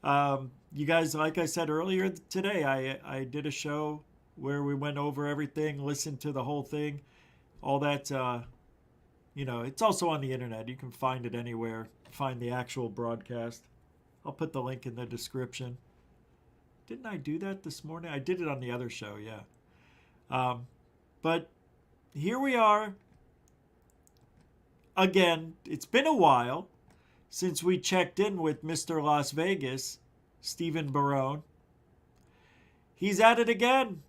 You guys, like I said earlier today, I did a show where we went over everything, listened to the whole thing. All that, you know, it's also on the internet. You can find it anywhere. Find the actual broadcast. I'll put the link in the description. Didn't I do that this morning? I did it on the other show, yeah. But here we are. Again, it's been a while since we checked in with Mr. Las Vegas, Stephen Barone. He's at it again.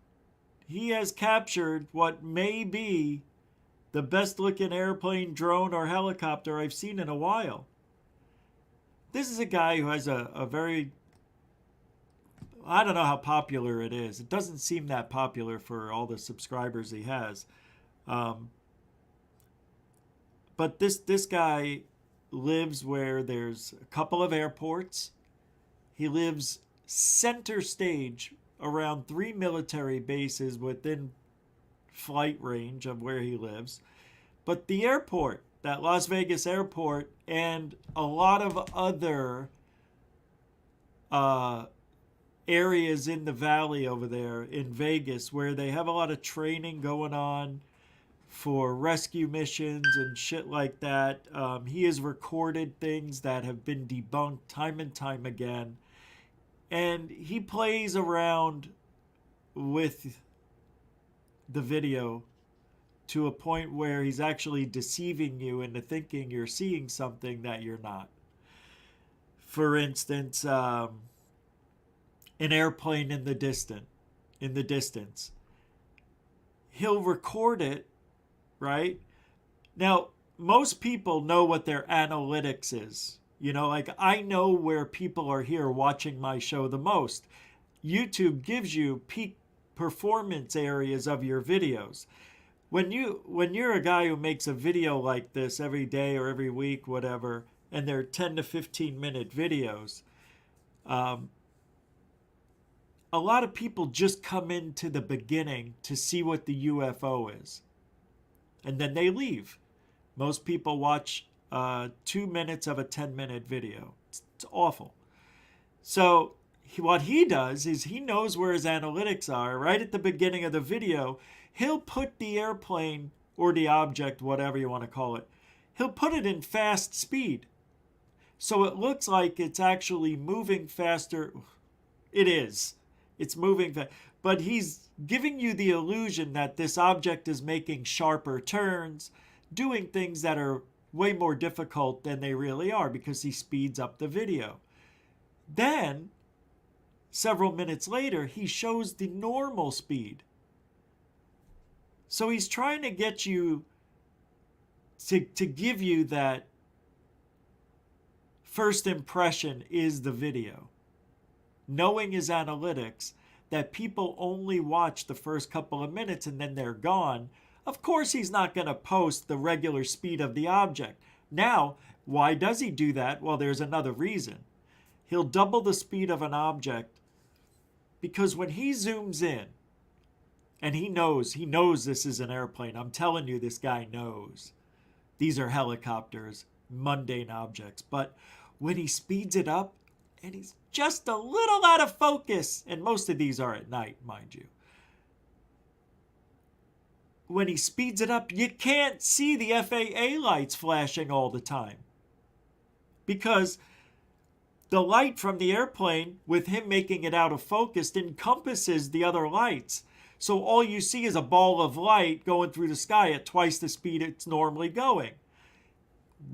He has captured what may be the best looking airplane, drone, or helicopter I've seen in a while. This is a guy who has a very, I don't know how popular it is. It doesn't seem that popular for all the subscribers he has. But this guy lives where there's a couple of airports. He lives center stage around 3 military bases within flight range of where he lives. But the airport, that Las Vegas airport, and a lot of other areas in the valley over there in Vegas where they have a lot of training going on for rescue missions and shit like that. He has recorded things that have been debunked time and time again. And he plays around with the video to a point where he's actually deceiving you into thinking you're seeing something that you're not. For instance, an airplane in the distance. He'll record it, right? Now, most people know what their analytics is. You know, like I know where people are here watching my show the most. YouTube gives you peak performance areas of your videos. When you're a guy who makes a video like this every day or every week, whatever, and they're 10 to 15 minute videos, a lot of people just come into the beginning to see what the UFO is. And then they leave. Most people watch 2 minutes of a 10-minute video. It's awful. So what he does is he knows where his analytics are. Right at the beginning of the video, he'll put the airplane or the object, whatever you want to call it, he'll put it in fast speed. So it looks like it's actually moving faster. It is. It's moving fast. But he's giving you the illusion that this object is making sharper turns, doing things that are way more difficult than they really are because he speeds up the video. Then, several minutes later, he shows the normal speed. So he's trying to get you to give you that first impression is the video. Knowing his analytics, that people only watch the first couple of minutes and then they're gone. Of course he's not going to post the regular speed of the object. Now, why does he do that? Well, there's another reason. He'll double the speed of an object because when he zooms in, and he knows this is an airplane. I'm telling you, this guy knows. These are helicopters, mundane objects. But when he speeds it up, and he's just a little out of focus, and most of these are at night, mind you. When he speeds it up, you can't see the FAA lights flashing all the time. Because the light from the airplane, with him making it out of focus, encompasses the other lights. So all you see is a ball of light going through the sky at twice the speed it's normally going.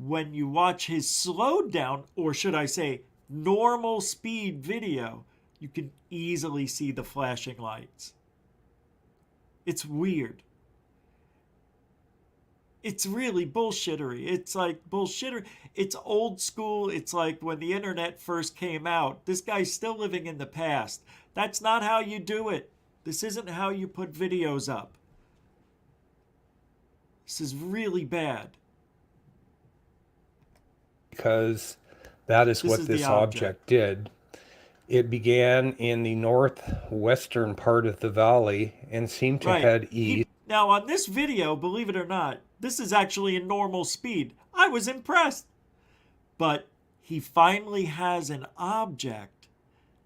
When you watch his slowed down, or should I say normal speed video, you can easily see the flashing lights. It's weird. It's really bullshittery. It's like bullshittery. It's old school. It's like when the internet first came out. This guy's still living in the past. That's not how you do it. This isn't how you put videos up. This is really bad. Because that is what this object did. It began in the northwestern part of the valley and seemed to head east. Now on this video, believe it or not, this is actually in normal speed. I was impressed. But he finally has an object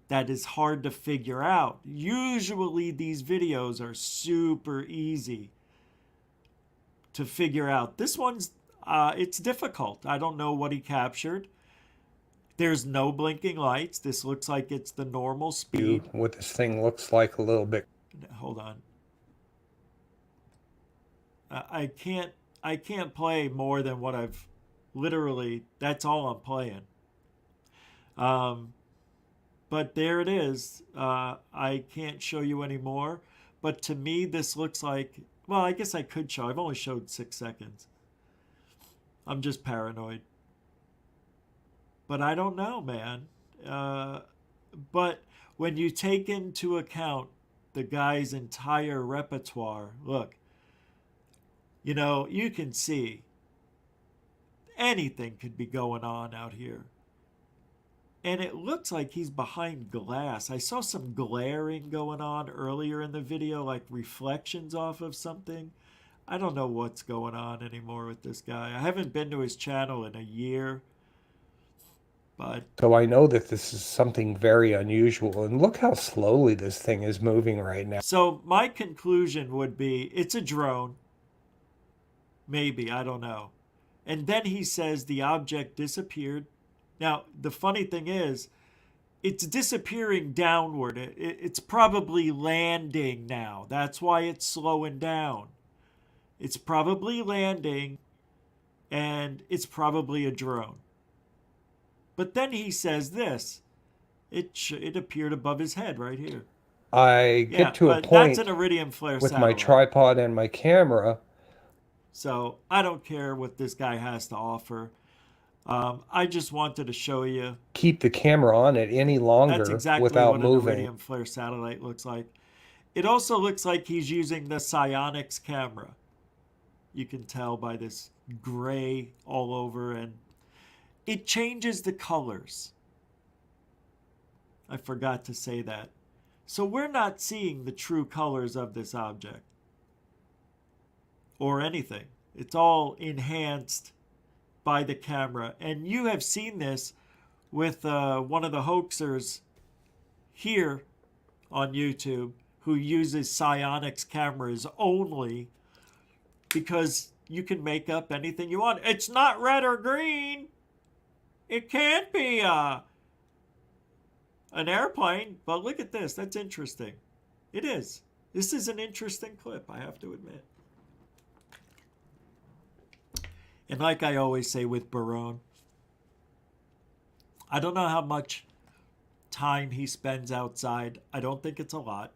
that is hard to figure out. Usually these videos are super easy to figure out. This one's, it's difficult. I don't know what he captured. There's no blinking lights. This looks like it's the normal speed. What this thing looks like a little bit. Hold on. I can't play more than what I've literally, that's all I'm playing. But there it is. I can't show you any more. But to me, this looks like, well, I guess I could show. I've only showed 6 seconds. I'm just paranoid. But I don't know, man. But when you take into account the guy's entire repertoire, look, you know, you can see anything could be going on out here. And it looks like he's behind glass. I saw some glaring going on earlier in the video, like reflections off of something. I don't know what's going on anymore with this guy. I haven't been to his channel in a year. But so I know that this is something very unusual. And look how slowly this thing is moving right now. So my conclusion would be it's a drone. Maybe, I don't know. And then he says the object disappeared. Now, the funny thing is, it's disappearing downward. It's probably landing now. That's why it's slowing down. It's probably landing, and it's probably a drone. But then he says this. It appeared above his head right here. I get to a point that's an iridium flare with satellite. my tripod and my camera. So I don't care what this guy has to offer. I just wanted to show you. Keep the camera on it any longer That's exactly without what moving. an iridium flare satellite looks like. It also looks like he's using the Psionics camera. You can tell by this gray all over, and it changes the colors. I forgot to say that. So we're not seeing the true colors of this object or anything. It's all enhanced by the camera. And you have seen this with one of the hoaxers here on YouTube who uses psionics cameras only because you can make up anything you want. It's not red or green. It can't be an airplane. But look at this. That's interesting. It is. This is an interesting clip, I have to admit. And like I always say with Barone, I don't know how much time he spends outside. I don't think it's a lot.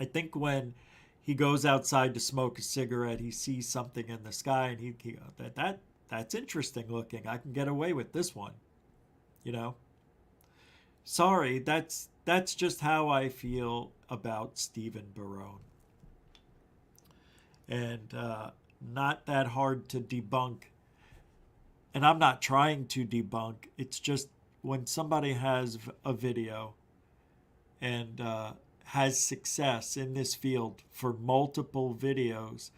I think when he goes outside to smoke a cigarette, he sees something in the sky and he that's interesting looking. I can get away with this one. You know? Sorry, that's just how I feel about Stephen Barone. And not that hard to debunk. And I'm not trying to debunk. It's just when somebody has a video and has success in this field for multiple videos,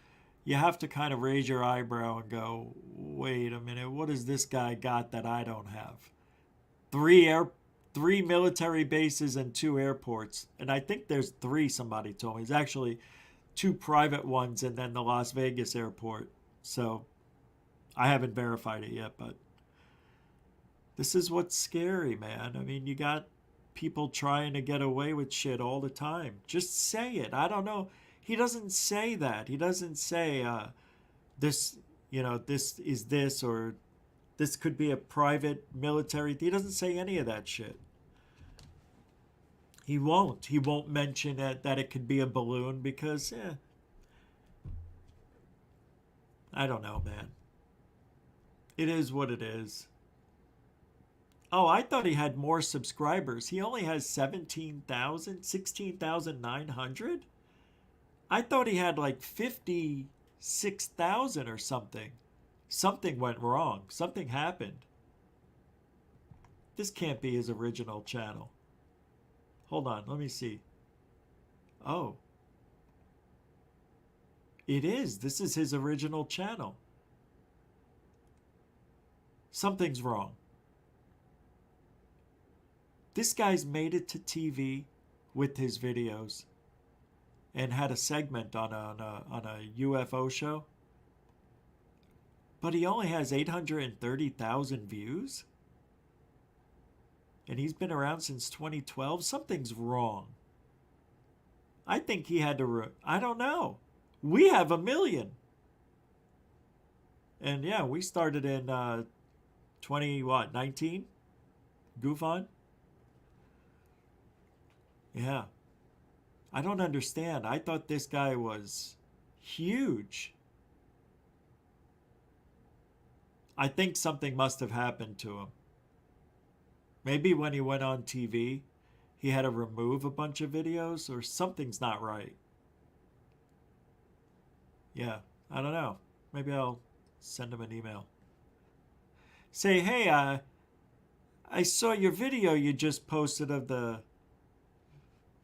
you have to kind of raise your eyebrow and go, wait a minute, what has this guy got that I don't have? 3 military bases and 2 airports. And I think there's 3, somebody told me. It's actually 2 private ones and then the Las Vegas airport. So I haven't verified it yet, but this is what's scary, man. I mean, you got people trying to get away with shit all the time. Just say it. I don't know. He doesn't say that. He doesn't say this, you know, this is this, or this could be a private military. He doesn't say any of that shit. He won't. He won't mention that it could be a balloon because, I don't know, man. It is what it is. Oh, I thought he had more subscribers. He only has 16,900? I thought he had like 56,000 or something. Something went wrong. Something happened. This can't be his original channel. Hold on, let me see. Oh. It is. This is his original channel. Something's wrong. This guy's made it to TV with his videos and had a segment on a UFO show. But he only has 830,000 views? And he's been around since 2012? Something's wrong. I think he had to... I don't know. We have 1 million. And yeah, we started in 19? Goof on? Yeah. I don't understand. I thought this guy was huge. I think something must have happened to him. Maybe when he went on TV, he had to remove a bunch of videos, or something's not right. Yeah, I don't know. Maybe I'll send him an email. Say, hey, I saw your video you just posted of the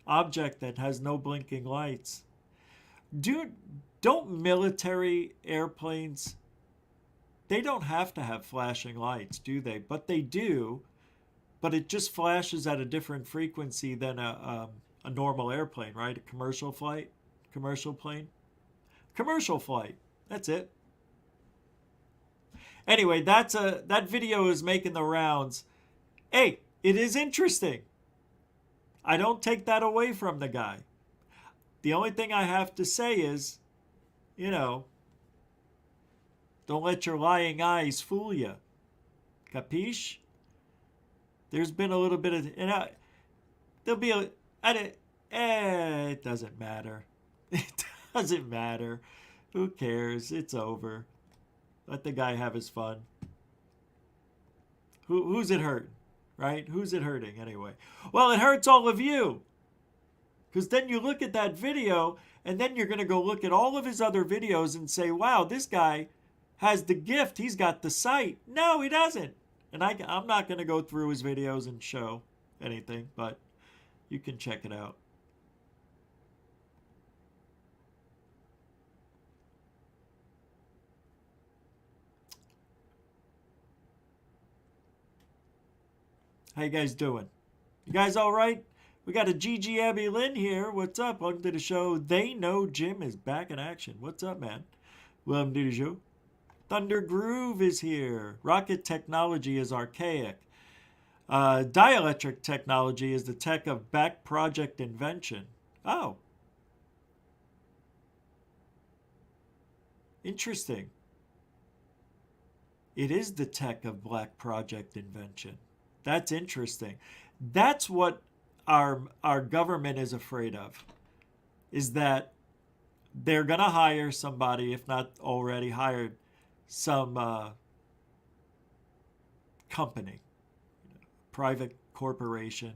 object that has no blinking lights. Don't military airplanes, they don't have to have flashing lights, do they? But they do, but it just flashes at a different frequency than a normal airplane, right? A commercial flight, commercial plane, commercial flight. That's it. Anyway, that video is making the rounds. Hey, it is interesting. I don't take that away from the guy. The only thing I have to say is, you know, don't let your lying eyes fool you. Capiche? There's been a little bit of... there'll be a... it doesn't matter. It doesn't matter. Who cares? It's over. Let the guy have his fun. Who's it hurting? Right? Who's it hurting anyway? Well, it hurts all of you. Because then you look at that video, and then you're going to go look at all of his other videos and say, wow, this guy has the gift. He's got the sight. No, he doesn't. And I'm not going to go through his videos and show anything, but you can check it out. How you guys doing? You guys all right? We got a Gigi Abby Lynn here. What's up? Welcome to the show. They Know Jim is back in action. What's up, man? Welcome to the show. Thunder Groove is here. Rocket technology is archaic. Dielectric technology is the tech of back project invention. Oh. Interesting. It is the tech of black project invention. That's interesting. That's what our government is afraid of, is that they're going to hire somebody, if not already hired, some company, private corporation,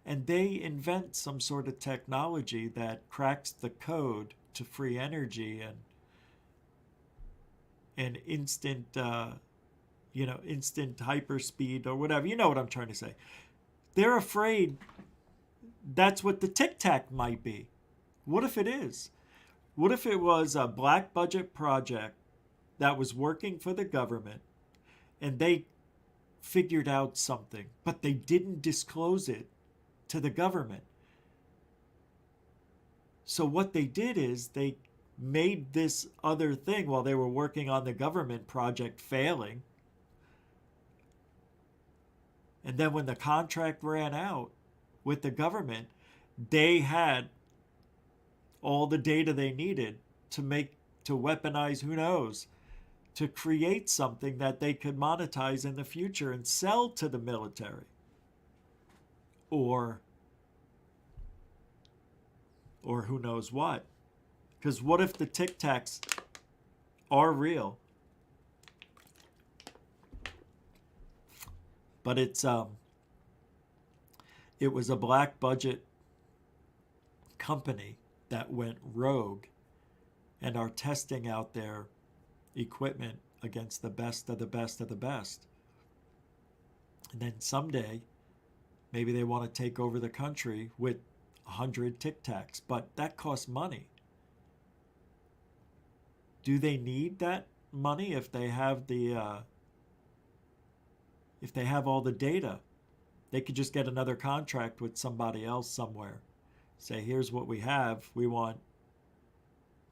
and they invent some sort of technology that cracks the code to free energy and instant, instant hyperspeed or whatever. You know what I'm trying to say. They're afraid that's what the Tic Tac might be. What if it is? What if it was a black budget project that was working for the government and they figured out something, but they didn't disclose it to the government? So what they did is they made this other thing while they were working on the government project failing. And then when the contract ran out with the government, they had all the data they needed to weaponize, who knows, to create something that they could monetize in the future and sell to the military. Or who knows what. Because what if the Tic Tacs are real? But it was a black budget company that went rogue and are testing out their equipment against the best of the best of the best. And then someday, maybe they want to take over the country with 100 Tic Tacs, but that costs money. Do they need that money if they have all the data? They could just get another contract with somebody else somewhere. Say, here's what we have. We want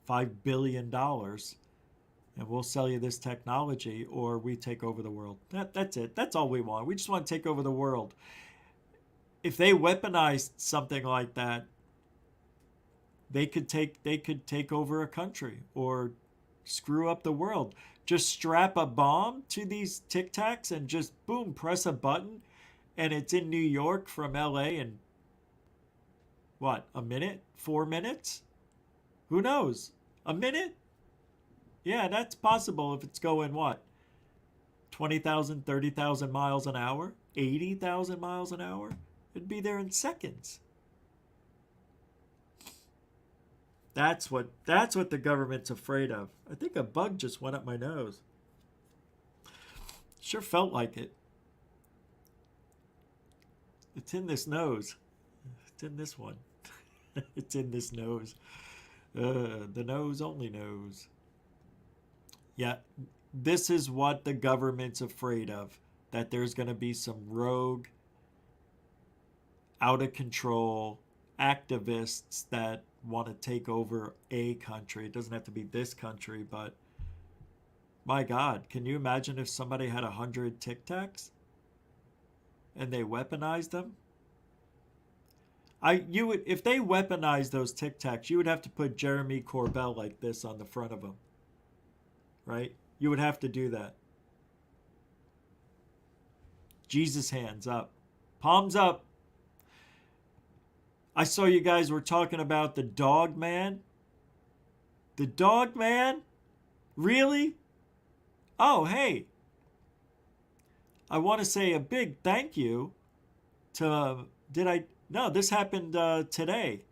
$5 billion and we'll sell you this technology, or we take over the world. That's it. That's all we want. We just want to take over the world. If they weaponized something like that, they could take over a country or screw up the world. Just strap a bomb to these Tic Tacs and just boom, press a button, and it's in New York from LA in what, a minute? 4 minutes? Who knows? A minute? Yeah, that's possible if it's going what? 20,000, 30,000 miles an hour? 80,000 miles an hour? It'd be there in seconds. That's what the government's afraid of. I think a bug just went up my nose. Sure felt like it. It's in this nose. It's in this one. It's in this nose. The nose only knows. Yeah, this is what the government's afraid of. That there's going to be some rogue, out of control activists that want to take over a country. It doesn't have to be this country, but my God, can you imagine if somebody had 100 Tic Tacs and they weaponized them? If they weaponized those Tic Tacs, you would have to put Jeremy Corbell like this on the front of them, right? You would have to do that. Jesus hands up, palms up. I saw you guys were talking about the dog man. The dog man? Really? Oh, hey. I want to say a big thank you to, no, this happened today,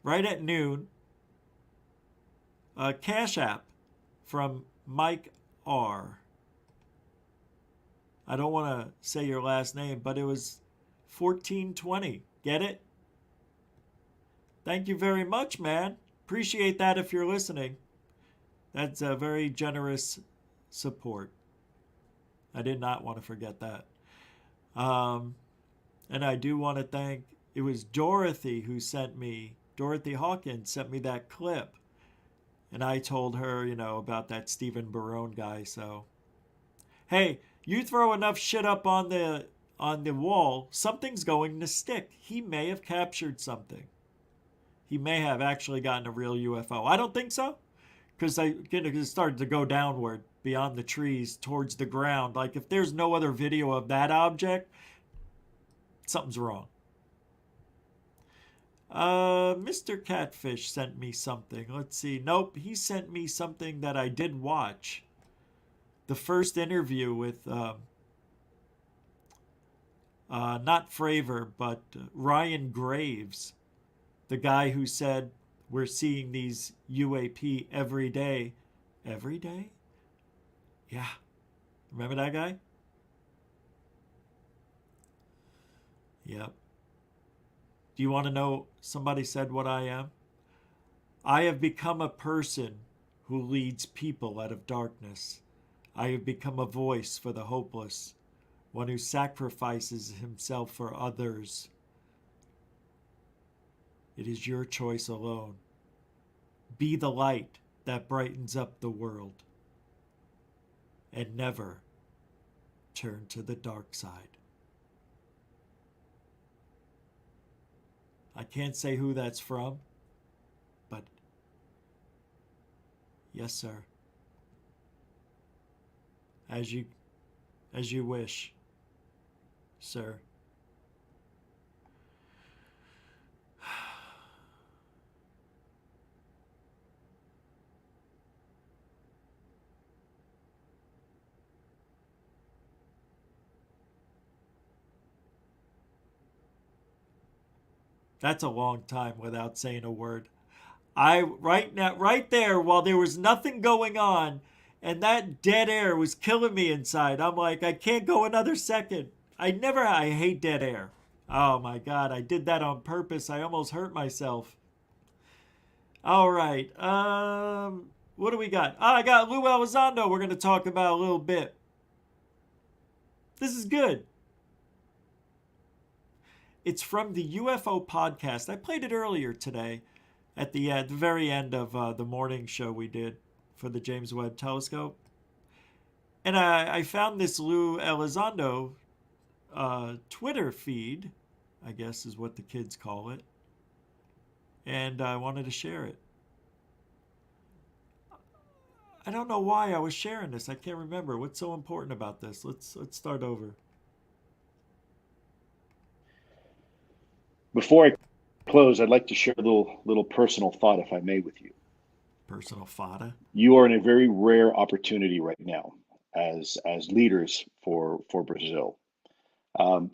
right at noon. Cash App from Mike R. I don't want to say your last name, but it was 1420. Get it? Thank you very much, man. Appreciate that if you're listening. That's a very generous support. I did not want to forget that. And I do want to thank, it was Dorothy Hawkins sent me that clip. And I told her, about that Stephen Barone guy. So, hey, you throw enough shit up on the wall, something's going to stick. He may have captured something. He may have actually gotten a real UFO. I don't think so, because it started to go downward beyond the trees towards the ground. Like, if there's no other video of that object, something's wrong. Mr. Catfish sent me something. Let's see. Nope, he sent me something that I did watch. The first interview with, not Fravor, but Ryan Graves, the guy who said we're seeing these UAP every day. Every day? Yeah. Remember that guy? Yep. Do you want to know, somebody said what I am? I have become a person who leads people out of darkness. I have become a voice for the hopeless, one who sacrifices himself for others. It is your choice alone. Be the light that brightens up the world, and never turn to the dark side. I can't say who that's from, but yes, sir. As you wish, sir. That's a long time without saying a word. Right there, while there was nothing going on, and that dead air was killing me inside, I'm like, I can't go another second. I hate dead air. Oh my God, I did that on purpose. I almost hurt myself. All right, what do we got? I got Lou Elizondo we're going to talk about a little bit. This is good. It's from the UFO podcast. I played it earlier today at the very end of the morning show we did for the James Webb Telescope. And I found this Lou Elizondo Twitter feed, I guess is what the kids call it. And I wanted to share it. I don't know why I was sharing this. I can't remember. What's so important about this? Let's start over. Before I close, I'd like to share a little personal thought, if I may, with you. Personal fodder? You are in a very rare opportunity right now as leaders for Brazil.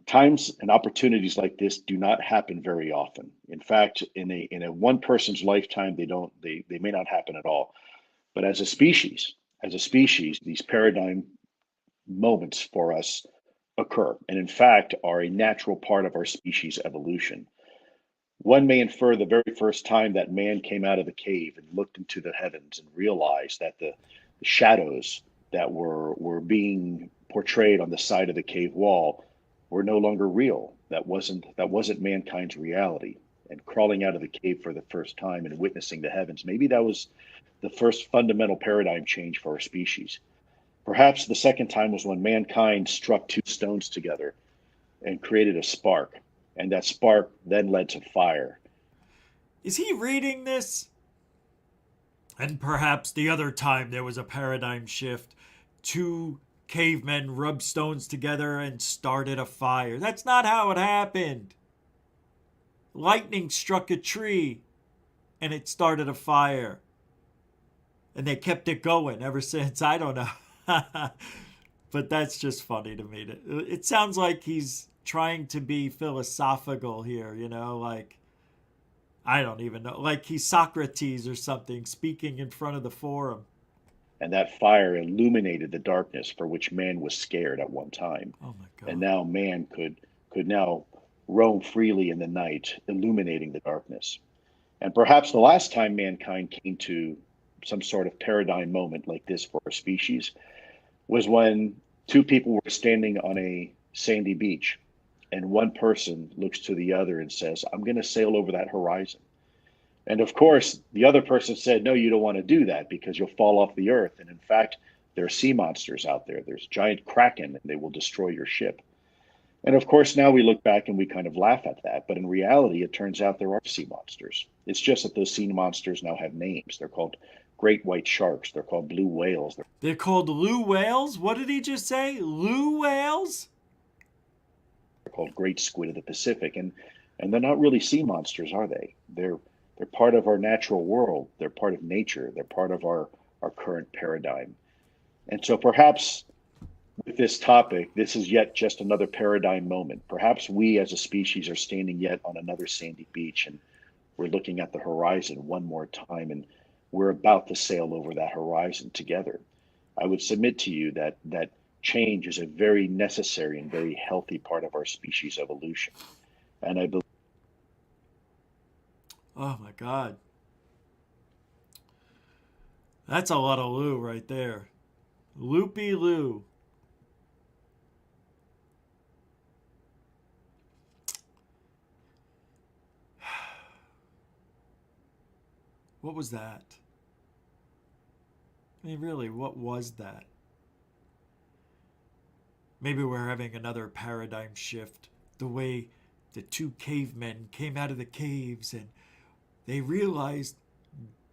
Times and opportunities like this do not happen very often. In fact, in a one person's lifetime, they may not happen at all. But as a species, these paradigm moments for us occur, and in fact are a natural part of our species evolution. One may infer the very first time that man came out of the cave and looked into the heavens and realized that the shadows that were being portrayed on the side of the cave wall were no longer real. That wasn't mankind's reality. And crawling out of the cave for the first time and witnessing the heavens, maybe that was the first fundamental paradigm change for our species. Perhaps the second time was when mankind struck two stones together and created a spark, and that spark then led to fire. Is he reading this? And perhaps the other time there was a paradigm shift. Two cavemen rubbed stones together and started a fire. That's not how it happened. Lightning struck a tree and it started a fire. And they kept it going ever since. I don't know. But that's just funny to me. It sounds like he's trying to be philosophical here, like, I don't even know, like he's Socrates or something speaking in front of the forum. And that fire illuminated the darkness for which man was scared at one time. Oh my God. And now man could now roam freely in the night, illuminating the darkness. And perhaps the last time mankind came to some sort of paradigm moment like this for our species was when two people were standing on a sandy beach, and one person looks to the other and says, I'm going to sail over that horizon. And of course, the other person said, no, you don't want to do that because you'll fall off the earth. And in fact, there are sea monsters out there. There's giant kraken, and they will destroy your ship. And of course, now we look back and we kind of laugh at that. But in reality, it turns out there are sea monsters. It's just that those sea monsters now have names. They're called great white sharks. They're called blue whales. They're called blue whales? What did he just say? Blue whales? They're called great squid of the Pacific. And they're not really sea monsters, are they? They're part of our natural world. They're part of nature. They're part of our current paradigm. And so perhaps with this topic, this is yet just another paradigm moment. Perhaps we as a species are standing yet on another sandy beach, and we're looking at the horizon one more time, and we're about to sail over that horizon together. I would submit to you that change is a very necessary and very healthy part of our species evolution. And I believe. Oh my God. That's a lot of Lou right there. Loopy Lou. What was that? I mean, really, what was that? Maybe we're having another paradigm shift. The way the two cavemen came out of the caves and they realized,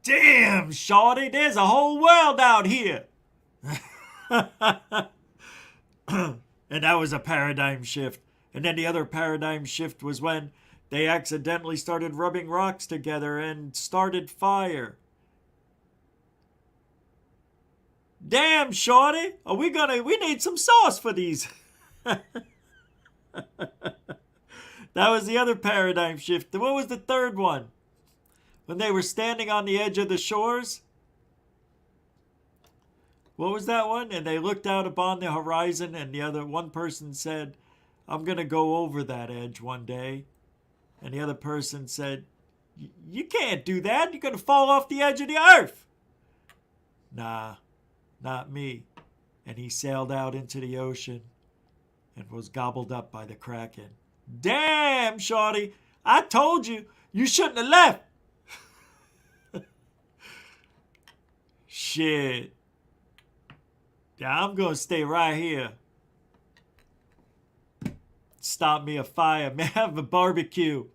damn, shawty, there's a whole world out here. And that was a paradigm shift. And then the other paradigm shift was when they accidentally started rubbing rocks together and started fire. Damn, shorty, we need some sauce for these. That was the other paradigm shift. What was the third one? When they were standing on the edge of the shores? What was that one? And they looked out upon the horizon, and the other one person said, I'm going to go over that edge one day. And the other person said, you can't do that. You're going to fall off the edge of the earth. Nah, not me. And he sailed out into the ocean and was gobbled up by the kraken. Damn, shorty. I told you, you shouldn't have left. Shit. Yeah, I'm going to stay right here. Stop me a fire, man. Have a barbecue.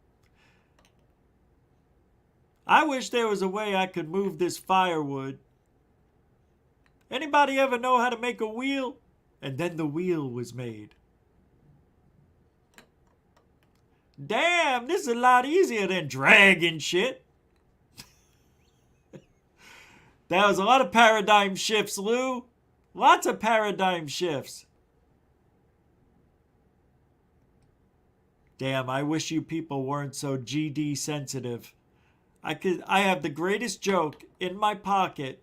I wish there was a way I could move this firewood. Anybody ever know how to make a wheel? And then the wheel was made. Damn, this is a lot easier than dragging shit. That was a lot of paradigm shifts, Lou. Lots of paradigm shifts. Damn, I wish you people weren't so GD sensitive. I have the greatest joke in my pocket,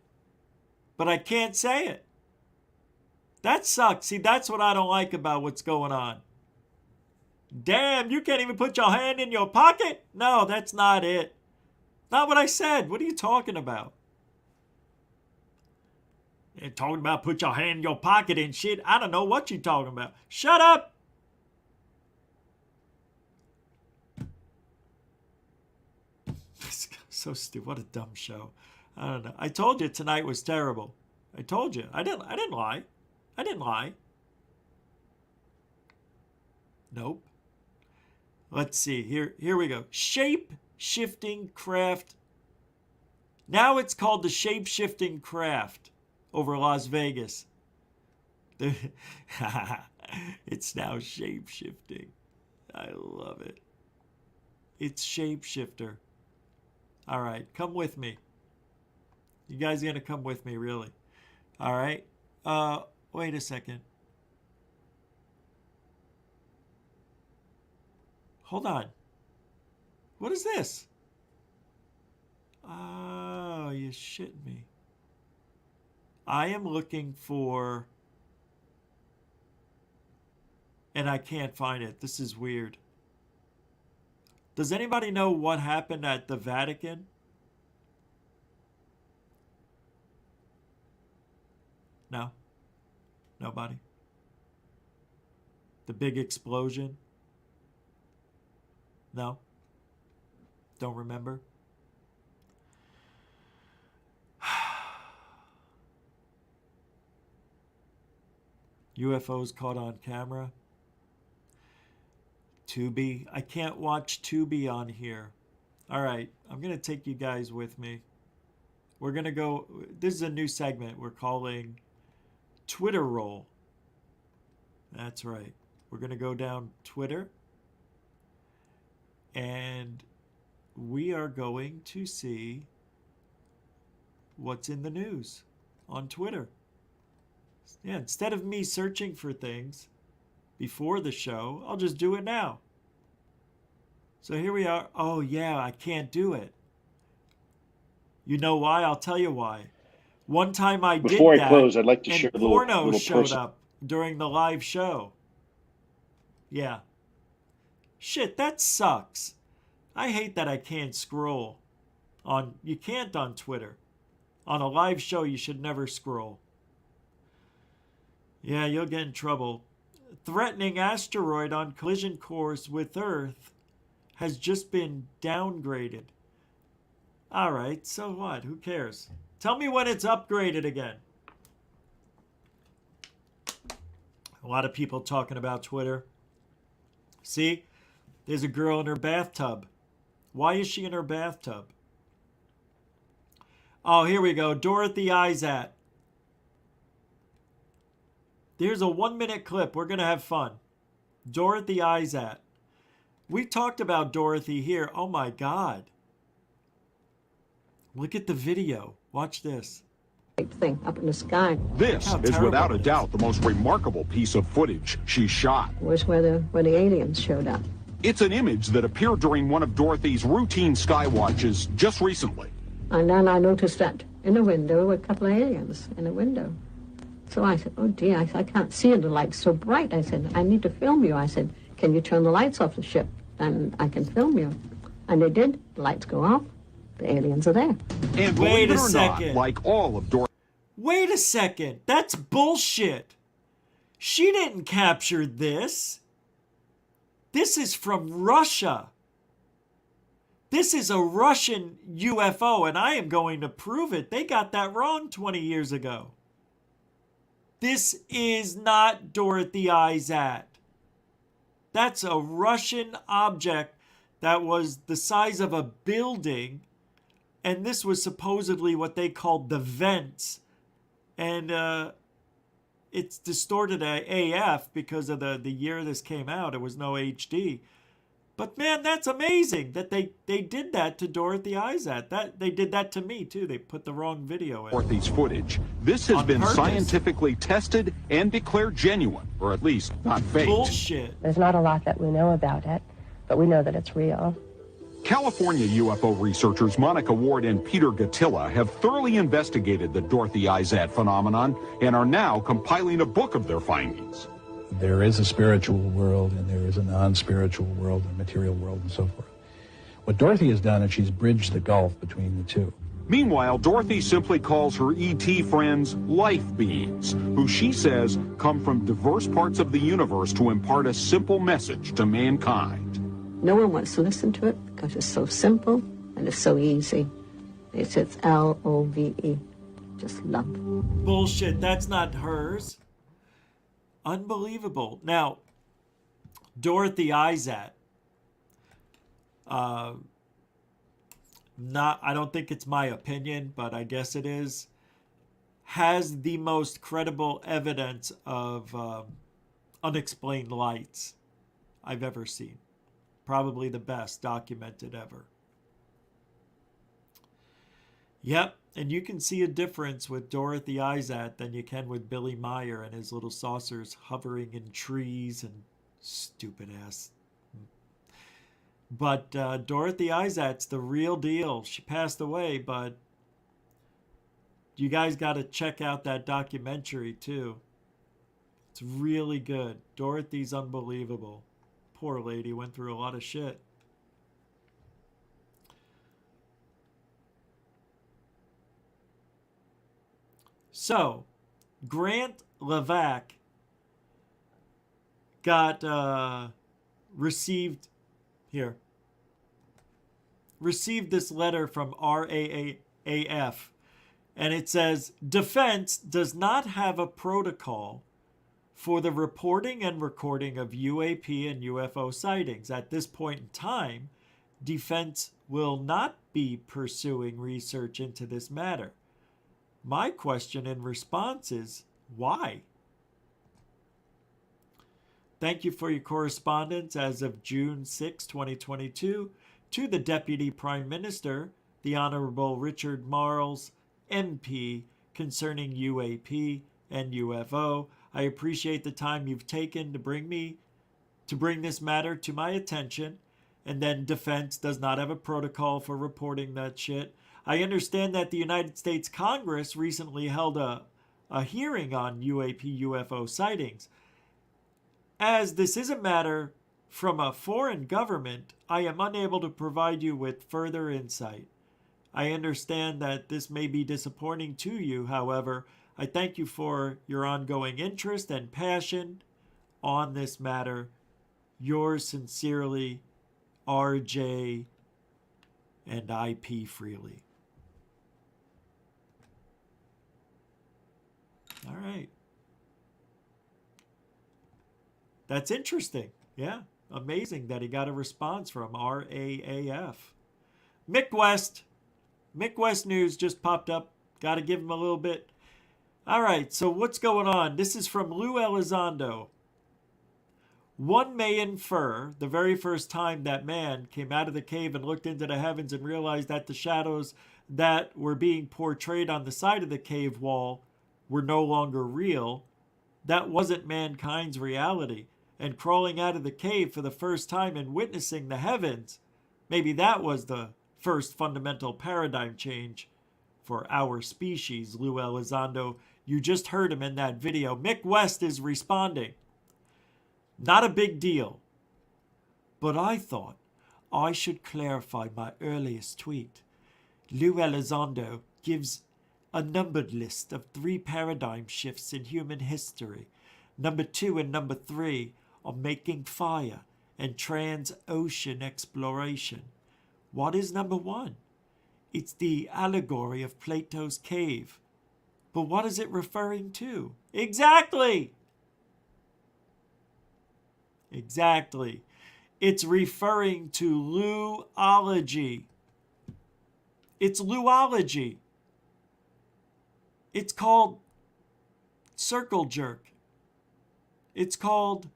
but I can't say it. That sucks. See, that's what I don't like about what's going on. Damn, you can't even put your hand in your pocket? No, that's not it. Not what I said. What are you talking about? You're talking about put your hand in your pocket and shit. I don't know what you're talking about. Shut up. So stupid. What a dumb show. I don't know. I told you tonight was terrible. I told you. I didn't lie. I didn't lie. Nope. Let's see. Here we go. Shape-shifting craft. Now it's called the shape-shifting craft over Las Vegas. It's now shape-shifting. I love it. It's shapeshifter. All right, come with me. You guys are going to come with me, really. All right. Wait a second. Hold on. What is this? Oh, you shitting me. I am looking for... And I can't find it. This is weird. Does anybody know what happened at the Vatican? No? Nobody? The big explosion? No? Don't remember? UFOs caught on camera. Tubi. I can't watch Tubi on here. All right, I'm going to take you guys with me. We're going to go, this is a new segment we're calling Twitter Roll. That's right. We're going to go down Twitter, and we are going to see what's in the news on Twitter. Yeah, instead of me searching for things before the show, I'll just do it now. So here we are. Oh yeah, I can't do it. You know why? I'll tell you why. One time I did that. Before I close, I'd like to share a little porno showed person. up during the live show. Yeah. Shit, that sucks. I hate that I can't scroll. You can't on Twitter. On a live show, you should never scroll. Yeah, you'll get in trouble. Threatening asteroid on collision course with Earth has just been downgraded. All right, so what? Who cares? Tell me when it's upgraded again. A lot of people talking about Twitter. See, there's a girl in her bathtub. Why is she in her bathtub? Oh, here we go. Dorothy Izat. There's a 1-minute clip. We're going to have fun. Dorothy Izat. We talked about Dorothy here. Oh my God. Look at the video. Watch this. Thing up in the sky. This is without a doubt the most remarkable piece of footage she shot. Was where the aliens showed up. It's an image that appeared during one of Dorothy's routine sky watches just recently. And then I noticed that in the window were a couple of aliens in the window. So I said, oh dear, I can't see in the light's so bright. I said, I need to film you. I said, can you turn the lights off the ship? And I can film you. And they did. The lights go off. The aliens are there. And Wait a believe it or not, second. like all of Dorothy. Wait a second. That's bullshit. She didn't capture this. This is from Russia. This is a Russian UFO, and I am going to prove it. They got that wrong 20 years ago. This is not Dorothy Izat. That's a Russian object that was the size of a building, and this was supposedly what they called the vents. And it's distorted AF because of the year this came out. It was no HD. But man, that's amazing that they did that to Dorothy Izat. That they did that to me too. They put the wrong video in. Dorothy's footage. This has been purpose. Scientifically tested and declared genuine, or at least not fake. Bullshit. There's not a lot that we know about it, but we know that it's real. California UFO researchers Monica Ward and Peter Gatilla have thoroughly investigated the Dorothy Izat phenomenon and are now compiling a book of their findings. There is a spiritual world and there is a non-spiritual world, a material world, and so forth. What Dorothy has done is she's bridged the gulf between the two. Meanwhile, Dorothy simply calls her ET friends life beings, who she says come from diverse parts of the universe to impart a simple message to mankind. No one wants to listen to it because it's so simple and it's so easy. It's LOVE. Just love. Bullshit. That's not hers. Unbelievable. Now, Dorothy Izat. I don't think it's my opinion, but I guess it is. Has the most credible evidence of unexplained lights I've ever seen. Probably the best documented ever. Yep, and you can see a difference with Dorothy Izat than you can with Billy Meyer and his little saucers hovering in trees and stupid ass. But Dorothy Izat's the real deal. She passed away, but you guys got to check out that documentary too. It's really good. Dorothy's unbelievable. Poor lady went through a lot of shit. So, Grant Levac got received here. received this letter from RAAF, and it says, Defense does not have a protocol for the reporting and recording of UAP and UFO sightings. At this point in time, Defense will not be pursuing research into this matter. My question in response is, why? Thank you for your correspondence as of June 6, 2022, to the Deputy Prime Minister, the Honorable Richard Marles, MP, concerning UAP and UFO. I appreciate the time you've taken to bring this matter to my attention. And then Defense does not have a protocol for reporting that shit. I understand that the United States Congress recently held a hearing on UAP UFO sightings. As this is a matter from a foreign government, I am unable to provide you with further insight. I understand that this may be disappointing to you. However, I thank you for your ongoing interest and passion on this matter. Yours sincerely, RJ and IP Freely. All right. That's interesting. Yeah. Amazing that he got a response from RAAF. Mick West. Mick West News just popped up. Got to give him a little bit. All right. So what's going on? This is from Lou Elizondo. One may infer the very first time that man came out of the cave and looked into the heavens and realized that the shadows that were being portrayed on the side of the cave wall were no longer real. That wasn't mankind's reality. And crawling out of the cave for the first time and witnessing the heavens, maybe that was the first fundamental paradigm change for our species. Lou Elizondo, you just heard him in that video. Mick West is responding. Not a big deal, but I thought I should clarify my earliest tweet. Lou Elizondo gives a numbered list of 3 paradigm shifts in human history. Number 2 and number 3 are making fire and trans-ocean exploration. What is number 1? It's the allegory of Plato's cave. But what is it referring to? Exactly! Exactly. It's referring to Lou-ology. It's Lou-ology. It's called circle jerk. It's called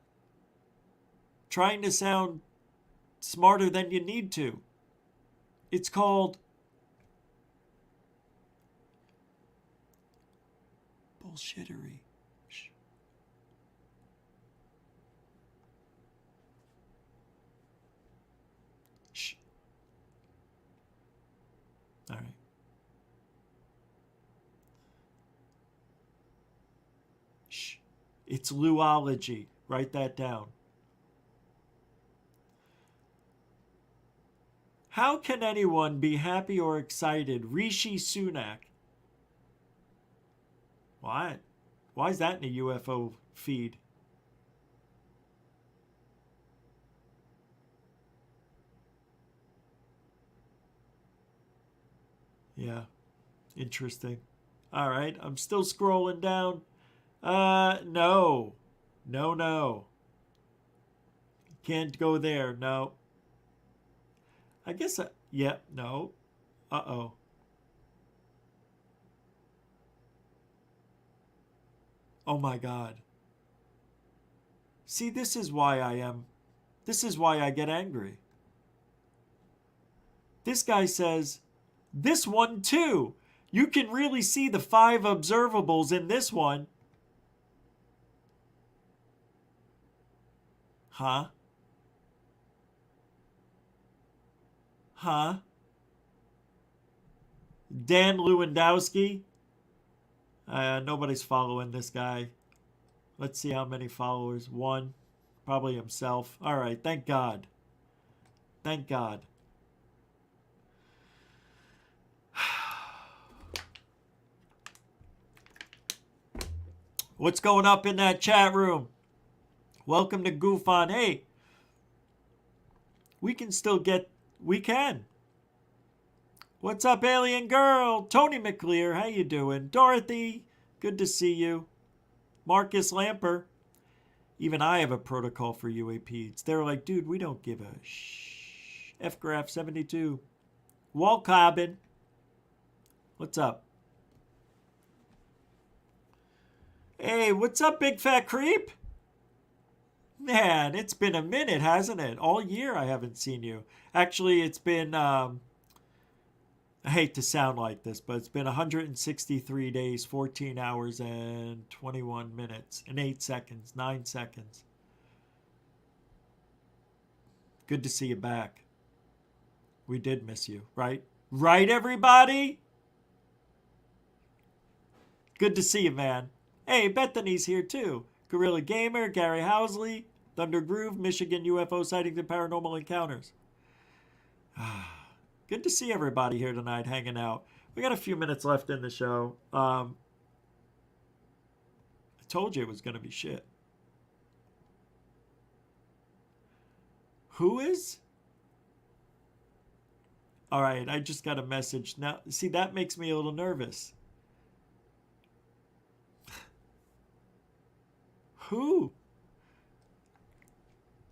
trying to sound smarter than you need to. It's called bullshittery. Shh. All right. Shh. It's Lou-ology. Write that down. How can anyone be happy or excited? Rishi Sunak. What? Why is that in a UFO feed? Yeah. Interesting. All right. I'm still scrolling down. No. No. Can't go there. No. I guess, yeah, no. Uh-oh. Oh my God. See, this is why I get angry. This guy says, this one too. You can really see the 5 observables in this one. Huh? Huh? Dan Lewandowski? Nobody's following this guy. Let's see how many followers. 1. Probably himself. All right. Thank God. Thank God. What's going up in that chat room? Welcome to Goof On. Hey, we can. What's up, alien girl? Tony McClear, how you doing? Dorothy, good to see you. Marcus Lamper. Even I have a protocol for UAPs. They're like, dude, we don't give a shh. F-Graph 72. Walt Cobbin. What's up? Hey, what's up, big fat creep? Man, it's been a minute, hasn't it? All year I haven't seen you. Actually, it's been, I hate to sound like this, but it's been 163 days, 14 hours, and 21 minutes, and 8 seconds, 9 seconds. Good to see you back. We did miss you, right? Right, everybody? Good to see you, man. Hey, Bethany's here, too. Gorilla Gamer, Gary Housley, Thunder Groove, Michigan UFO sightings and paranormal encounters. Good to see everybody here tonight hanging out. We got a few minutes left in the show. I told you it was going to be shit. Who is? All right, I just got a message. Now, see, that makes me a little nervous. Who?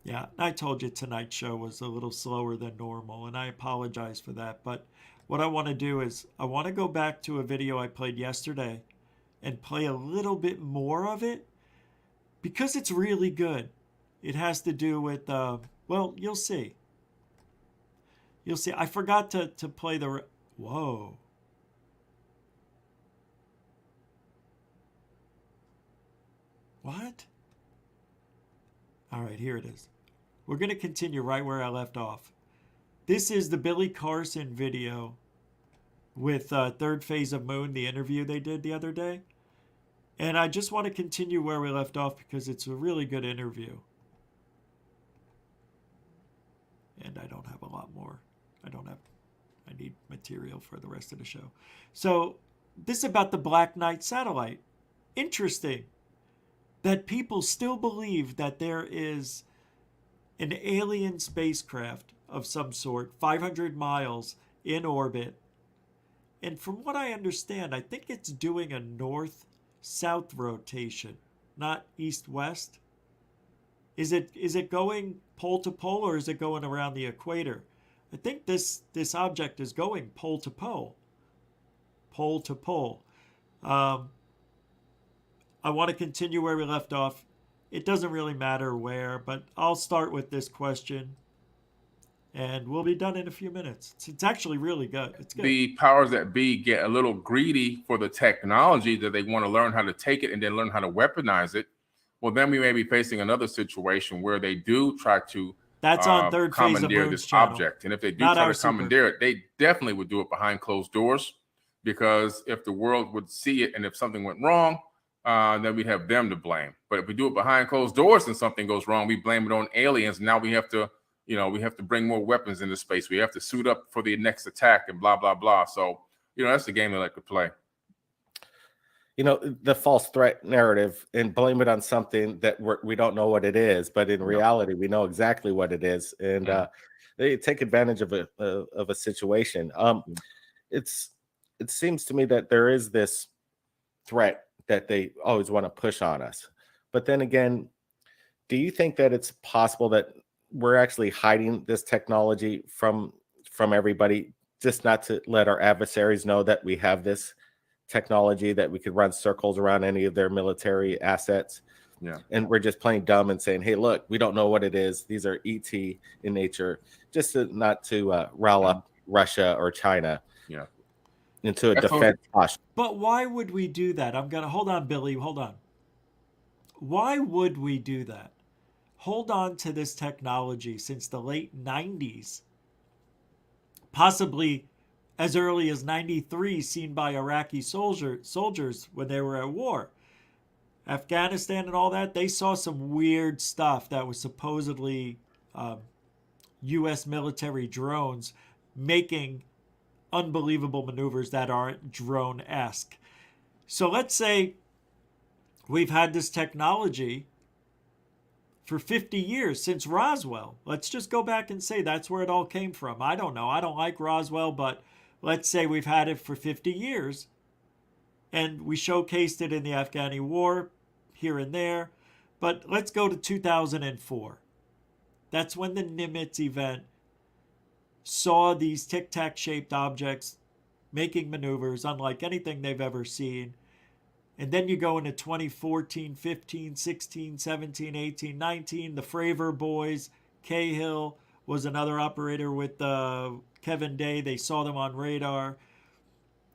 Yeah, I told you tonight's show was a little slower than normal, and I apologize for that. But what I want to do is I want to go back to a video I played yesterday and play a little bit more of it because it's really good. It has to do with, well, you'll see. You'll see. I forgot to play the... Whoa. What? All right, here it is. We're going to continue right where I left off. This is the Billy Carson video with Third Phase of Moon, the interview they did the other day. And I just want to continue where we left off because it's a really good interview. And I don't have a lot more. I need material for the rest of the show. So this is about the Black Knight satellite. Interesting that people still believe that there is an alien spacecraft of some sort, 500 miles in orbit. And from what I understand, I think it's doing a north-south rotation, not east-west. Is it going pole to pole, or is it going around the equator? I think this object is going pole to pole. Pole to pole. I want to continue where we left off. It doesn't really matter where, but I'll start with this question, and we'll be done in a few minutes. It's actually really good. It's good. The powers that be get a little greedy for the technology that they want to learn how to take it and then learn how to weaponize it. Well, then we may be facing another situation where they do try to That's on Third Phase of commandeer Moon's this channel. object. And if they do Not try our to commandeer it, they definitely would do it behind closed doors, because if the world would see it and if something went wrong, then we'd have them to blame. But if we do it behind closed doors and something goes wrong, we blame it on aliens. Now we have to, we have to bring more weapons into space. We have to suit up for the next attack and blah, blah, blah. So, that's the game they like to play. The false threat narrative and blame it on something that we don't know what it is, but in reality, we know exactly what it is. And they take advantage of a situation. It seems to me that there is this threat that they always want to push on us. But then again, do you think that it's possible that we're actually hiding this technology from everybody, just not to let our adversaries know that we have this technology, that we could run circles around any of their military assets? Yeah. And we're just playing dumb and saying, hey, look, we don't know what it is. These are ET in nature, just not to rile up Russia or China. Yeah. Into a defense posture. But why would we do that? Hold on, Billy, hold on. Why would we do that? Hold on to this technology since the late 90s, possibly as early as 93, seen by Iraqi soldiers when they were at war. Afghanistan and all that, they saw some weird stuff that was supposedly U.S. military drones making unbelievable maneuvers that aren't drone-esque. So let's say we've had this technology for 50 years, since Roswell. Let's just go back and say that's where it all came from. I don't know. I don't like Roswell, but let's say we've had it for 50 years, and we showcased it in the Afghani war here and there. But let's go to 2004. That's when the Nimitz event saw these tic-tac shaped objects making maneuvers unlike anything they've ever seen. And then you go into 2014, 15, 16, 17, 18, 19, the Fravor boys, Cahill was another operator with Kevin Day. They saw them on radar.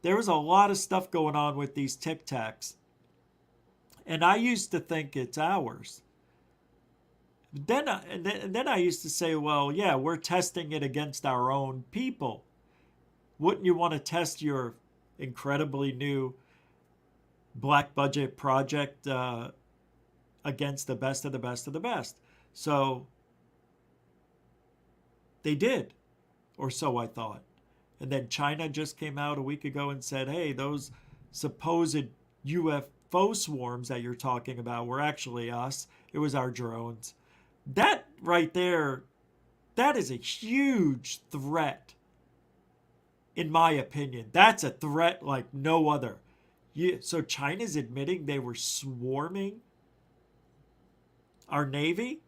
There was a lot of stuff going on with these Tic Tacs. And I used to think it's ours. Then I used to say, well, yeah, we're testing it against our own people. Wouldn't you want to test your incredibly new black budget project against the best of the best of the best? So they did, or so I thought. And then China just came out a week ago and said, hey, those supposed UFO swarms that you're talking about were actually us. It was our drones. That right there, that is a huge threat, in my opinion. That's a threat like no other. So China's admitting they were swarming our Navy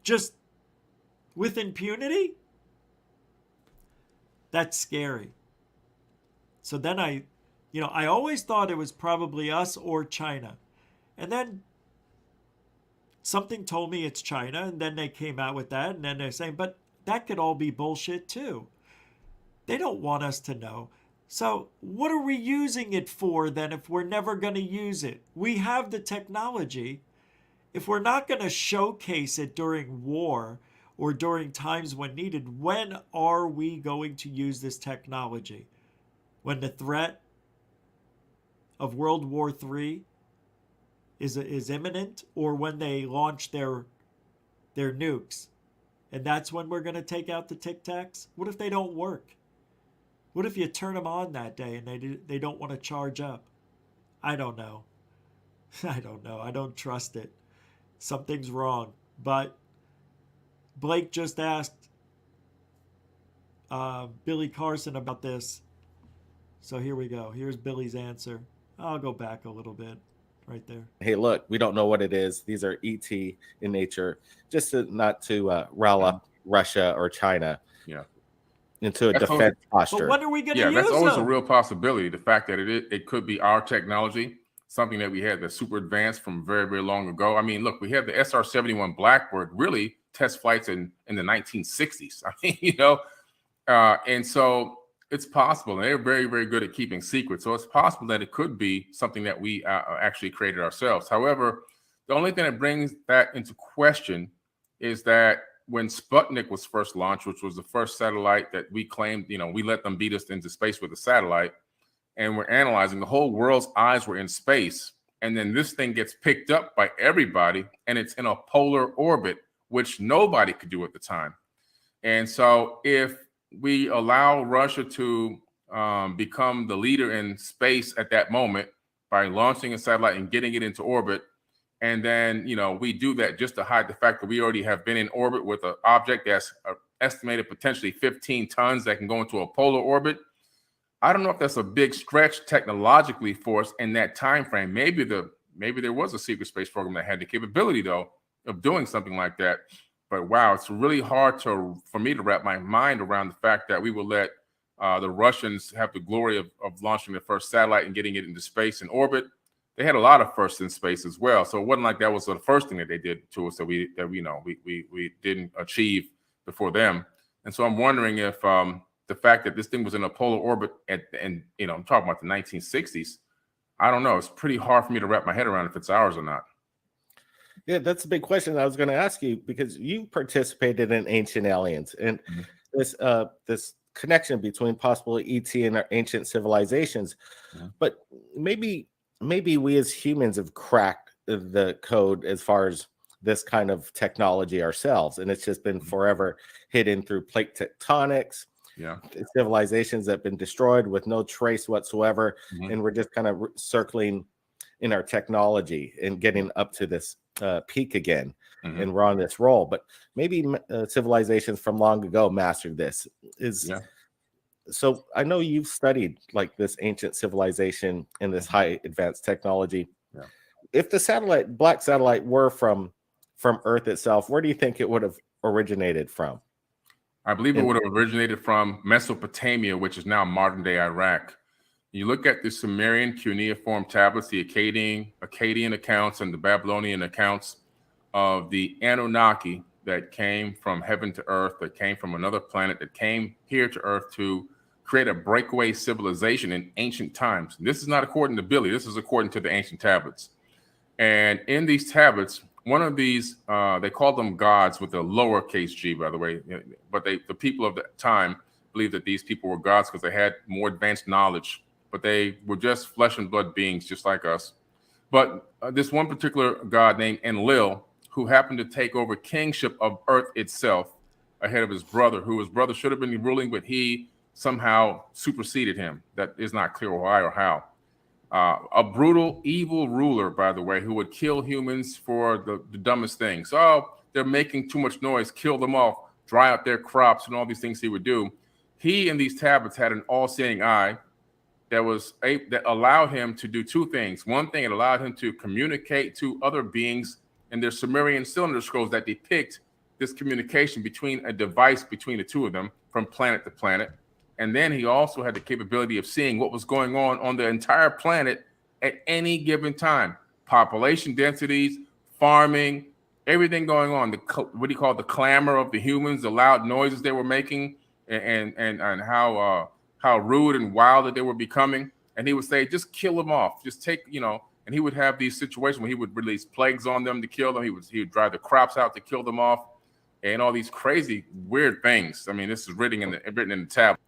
just with impunity? That's scary. So then I always thought it was probably us or China. And then something told me it's China, and then they came out with that, and then they're saying, but that could all be bullshit too. They don't want us to know. So what are we using it for then if we're never going to use it? We have the technology. If we're not going to showcase it during war or during times when needed, when are we going to use this technology? When the threat of World War III is imminent, or when they launch their nukes? And that's when we're going to take out the Tic Tacs? What if they don't work? What if you turn them on that day and they don't want to charge up? I don't know. I don't know. I don't trust it. Something's wrong. But Blake just asked Billy Carson about this. So here we go. Here's Billy's answer. I'll go back a little bit right there. Hey, look, we don't know what it is. These are ET in nature, just not to rile up Russia or China. Yeah. Into a defense posture. But when are we going to use that's always them? a real possibility. The fact that it could be our technology, something that we had that's super advanced from very, very long ago. I mean, look, we have the SR-71 Blackbird really test flights in the 1960s. I mean, and so it's possible. And they're very, very good at keeping secrets. So it's possible that it could be something that we actually created ourselves. However, the only thing that brings that into question is that when Sputnik was first launched, which was the first satellite that we claimed, we let them beat us into space with a satellite, and we're analyzing, the whole world's eyes were in space. And then this thing gets picked up by everybody, and it's in a polar orbit, which nobody could do at the time. And so if we allow Russia to become the leader in space at that moment by launching a satellite and getting it into orbit, and then, we do that just to hide the fact that we already have been in orbit with an object that's estimated potentially 15 tons that can go into a polar orbit. I don't know if that's a big stretch technologically for us in that time frame. Maybe there was a secret space program that had the capability, though, of doing something like that. But wow, it's really hard for me to wrap my mind around the fact that we will let the Russians have the glory of launching the first satellite and getting it into space and orbit. They had a lot of firsts in space as well. So it wasn't like that was the first thing that they did to us that we didn't achieve before them. And so I'm wondering if the fact that this thing was in a polar orbit I'm talking about the 1960s, I don't know. It's pretty hard for me to wrap my head around if it's ours or not. Yeah, that's a big question I was going to ask you, because you participated in Ancient Aliens, and this connection between possible ET and our ancient civilizations. But maybe we as humans have cracked the code as far as this kind of technology ourselves, and it's just been forever hidden through plate tectonics. Yeah, civilizations that have been destroyed with no trace whatsoever, and we're just kind of circling in our technology and getting up to this peak again, and we're on this roll. But maybe civilizations from long ago mastered this. So I know you've studied like this ancient civilization and this high advanced technology. Yeah. If the black satellite were from Earth itself, where do you think it would have originated from? I believe it would have originated from Mesopotamia, which is now modern day Iraq. You look at the Sumerian cuneiform tablets, the Akkadian accounts, and the Babylonian accounts of the Anunnaki that came from heaven to earth, that came from another planet, that came here to earth to create a breakaway civilization in ancient times. This is not according to Billy. This is according to the ancient tablets. And in these tablets, one of these, they called them gods with a lowercase g, by the way. But the people of the time believed that these people were gods because they had more advanced knowledge. But they were just flesh and blood beings, just like us. But this one particular god named Enlil, who happened to take over kingship of Earth itself ahead of his brother, who his brother should have been ruling, but he somehow superseded him. That is not clear why or how. A brutal, evil ruler, by the way, who would kill humans for the dumbest things. Oh, they're making too much noise, kill them off, dry out their crops, and all these things he would do. He, in these tablets, had an all-seeing eye that allowed him to do two things. One thing, it allowed him to communicate to other beings in their Sumerian cylinder scrolls that depict this communication between a device between the two of them from planet to planet. And then he also had the capability of seeing what was going on the entire planet at any given time. Population densities, farming, everything going on. What do you call it? The clamor of the humans, the loud noises they were making, and how rude and wild that they were becoming. And he would say, just kill them off. Just take, and he would have these situations where he would release plagues on them to kill them. He would drive the crops out to kill them off, and all these crazy, weird things. I mean, this is written in the tablet.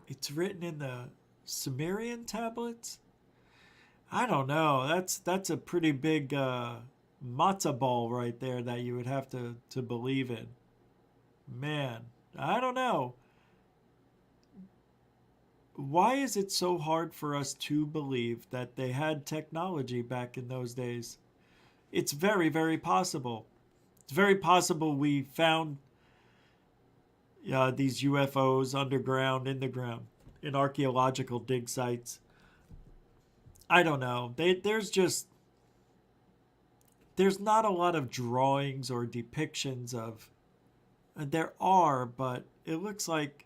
It's written in the Sumerian tablets? I don't know. That's a pretty big matzo ball right there that you would have to believe in. Man, I don't know. Why is it so hard for us to believe that they had technology back in those days? It's very, very possible. It's very possible we found these UFOs underground, in the ground, in archaeological dig sites. I don't know. There's not a lot of drawings or depictions of. There are, but it looks like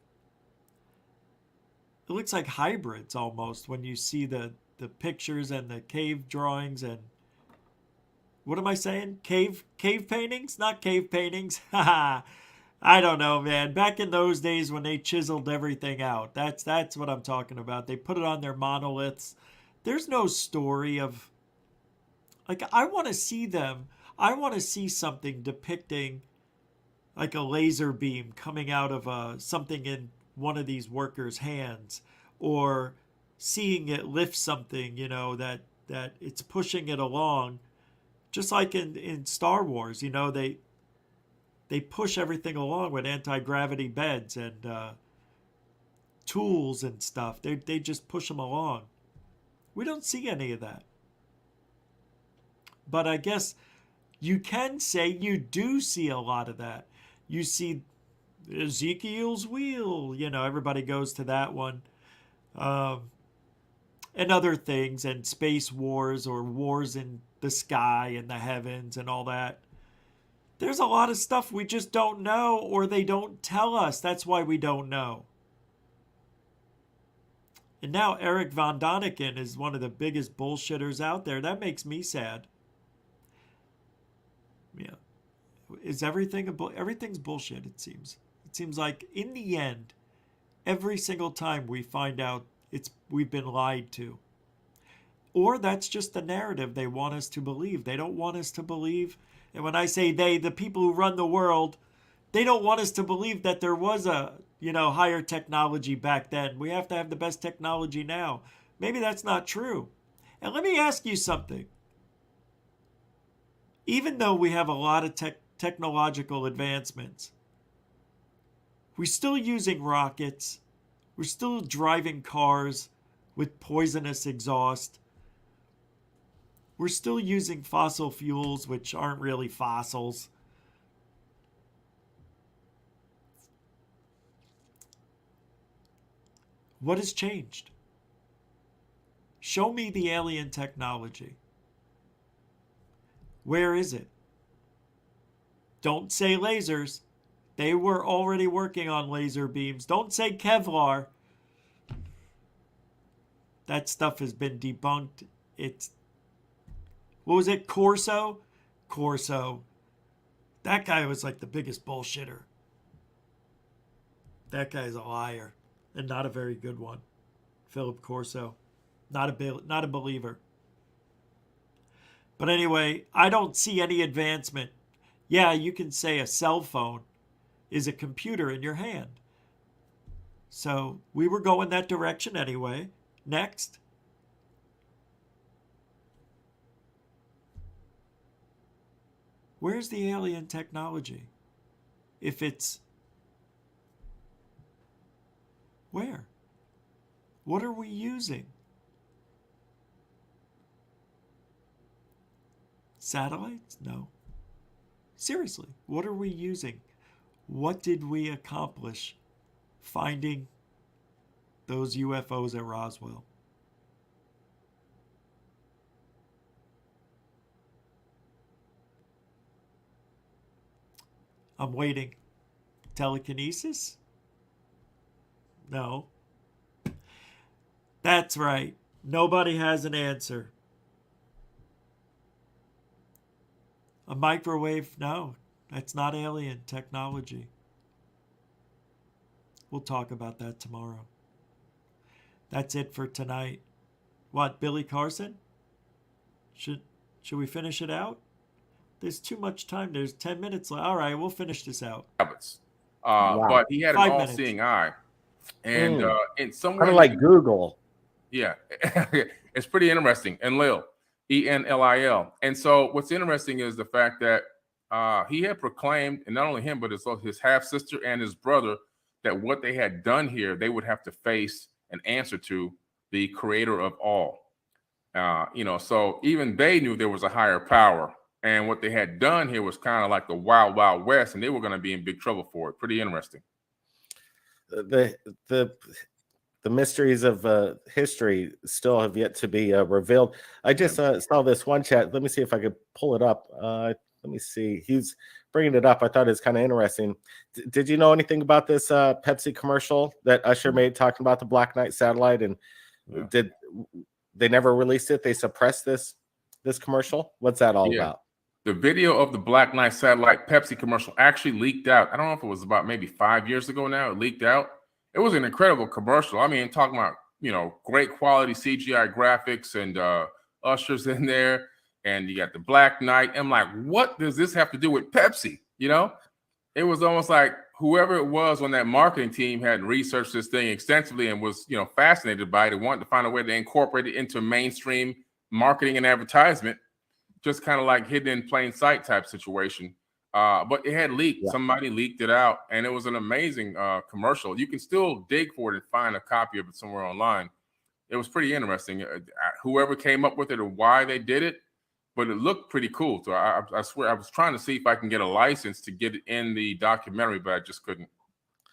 hybrids almost when you see the pictures and the cave drawings and what am I saying? Cave paintings? Not cave paintings. I don't know, man. Back in those days when they chiseled everything out, that's what I'm talking about. They put it on their monoliths. There's no story of, like, I want to see them. I want to see something depicting like a laser beam coming out of something in one of these workers' hands, or seeing it lift something, that it's pushing it along. Just like in Star Wars, they push everything along with anti-gravity beds and tools and stuff. They just push them along. We don't see any of that. But I guess you can say you do see a lot of that. You see Ezekiel's wheel, everybody goes to that one. And other things, and space wars or wars in the sky and the heavens and all that. There's a lot of stuff we just don't know, or they don't tell us. That's why we don't know. And now Eric Von Daniken is one of the biggest bullshitters out there. That makes me sad. Yeah. Is everything's bullshit, it seems. It seems like in the end, every single time we find out we've been lied to. Or that's just the narrative they want us to believe. They don't want us to believe. And when I say they, the people who run the world, they don't want us to believe that there was a, higher technology back then. We have to have the best technology now. Maybe that's not true. And let me ask you something. Even though we have a lot of technological advancements, we're still using rockets. We're still driving cars with poisonous exhaust. We're still using fossil fuels, which aren't really fossils. What has changed? Show me the alien technology. Where is it? Don't say lasers. They were already working on laser beams. Don't say Kevlar. That stuff has been debunked. What was it? Corso? That guy was like the biggest bullshitter. That guy's a liar, and not a very good one. Philip Corso. Not a believer. But anyway, I don't see any advancement. Yeah, you can say a cell phone is a computer in your hand. So we were going that direction anyway. Next. Where's the alien technology? If it's... Where? What are we using? Satellites? No. Seriously, what are we using? What did we accomplish finding those UFOs at Roswell? I'm waiting. Telekinesis? No. That's right. Nobody has an answer. A microwave? No, that's not alien technology. We'll talk about that tomorrow. That's it for tonight. What, Billy Carson? Should we finish it out? There's too much time. There's 10 minutes left. All right, we'll finish this out. Wow. But he had 5 an minutes. all-seeing eye. And in somewhere... Kind of like Google. Yeah, it's pretty interesting. Enlil, Enlil. And so what's interesting is the fact that he had proclaimed, and not only him, but his half-sister and his brother, that what they had done here, they would have to face an answer to the creator of all. So even they knew there was a higher power. And what they had done here was kind of like the Wild Wild West, and they were going to be in big trouble for it. Pretty interesting. The mysteries of history still have yet to be revealed. I just saw this one chat. Let me see if I could pull it up. Let me see. He's bringing it up. I thought it was kind of interesting. Did you know anything about this Pepsi commercial that Usher made talking about the Black Knight satellite? And did they never released it? They suppressed this commercial. What's that all about? The video of the Black Knight satellite Pepsi commercial actually leaked out. I don't know if it was about maybe 5 years ago now. It leaked out. It was an incredible commercial. I mean, talking about, great quality CGI graphics and Usher's in there. And you got the Black Knight. I'm like, what does this have to do with Pepsi? It was almost like whoever it was on that marketing team had researched this thing extensively and was, fascinated by it and wanted to find a way to incorporate it into mainstream marketing and advertisement. Just kind of like hidden in plain sight type situation. But it had leaked. Yeah. Somebody leaked it out, and it was an amazing commercial. You can still dig for it and find a copy of it somewhere online. It was pretty interesting. Whoever came up with it and why they did it, but it looked pretty cool. So I swear I was trying to see if I can get a license to get it in the documentary, but I just couldn't.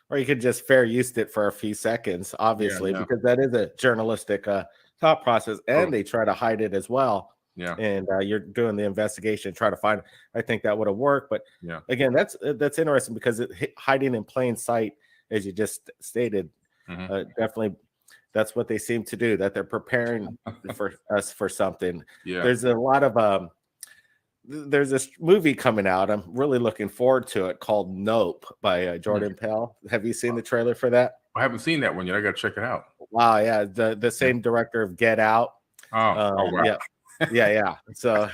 Or you could just fair use it for a few seconds, obviously, because that is a journalistic thought process, and they try to hide it as well. Yeah, and you're doing the investigation, try to find. I think that would have worked, but again, that's interesting because hiding in plain sight, as you just stated, definitely that's what they seem to do. That they're preparing for us for something. Yeah, there's a lot of there's this movie coming out. I'm really looking forward to it called Nope by Jordan Peele. Have you seen the trailer for that? I haven't seen that one yet. I got to check it out. Wow, yeah, the same director of Get Out. Oh wow. Yeah. So,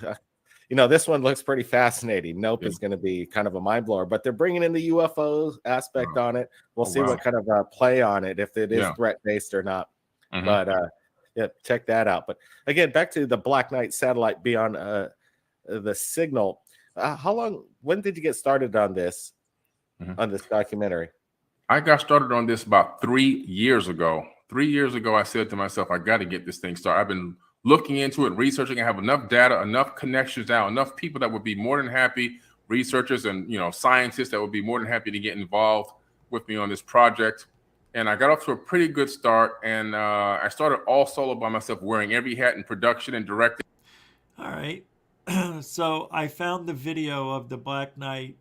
this one looks pretty fascinating. Nope is going to be kind of a mind blower, but they're bringing in the UFO aspect on it. We'll see what kind of play on it, if it is threat based or not. But check that out. But again, back to the Black Knight satellite beyond the signal. When did you get started on this documentary? I got started on this about 3 years ago. 3 years ago, I said to myself, I got to get this thing started. I've been looking into it, researching. I have enough data, enough connections now, enough people that would be more than happy, researchers and scientists that would be more than happy to get involved with me on this project. and I got off to a pretty good start. And I started all solo by myself, wearing every hat in production and directing. All right. So I found the video of the Black Knight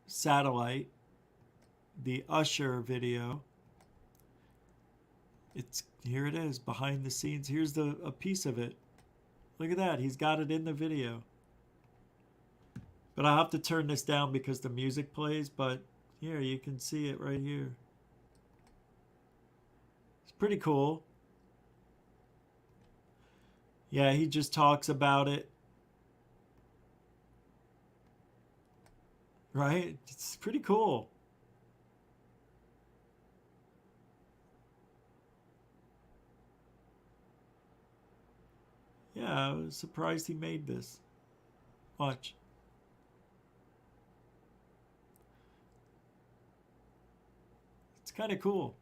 satellite, the Usher video. Here it is, behind the scenes. Here's a piece of it. Look at that. He's got it in the video. But I'll have to turn this down because the music plays. But here, you can see it right here. It's pretty cool. Yeah, he just talks about it. Right? It's pretty cool. Yeah, I was surprised he made this. Watch. It's kind of cool.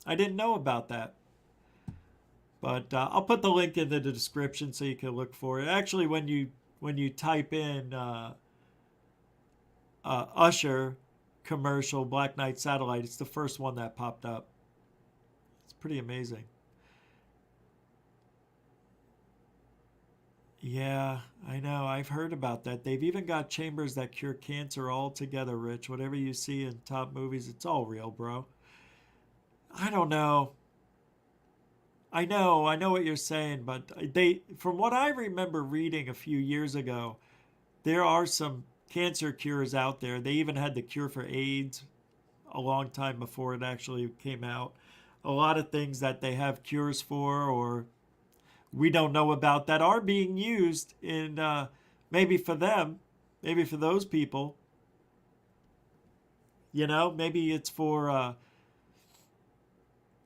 I didn't know about that. But I'll put the link in the description so you can look for it. Actually, when you type in Usher commercial Black Knight satellite, it's the first one that popped up. It's pretty amazing. Yeah, I know. I've heard about that. They've even got chambers that cure cancer altogether, Rich. Whatever you see in top movies, it's all real, bro. I don't know. I know what you're saying, but from what I remember reading a few years ago, there are some cancer cures out there. They even had the cure for AIDS a long time before it actually came out. A lot of things that they have cures for, or we don't know about, that are being used in maybe for them, maybe for those people. You know, maybe it's for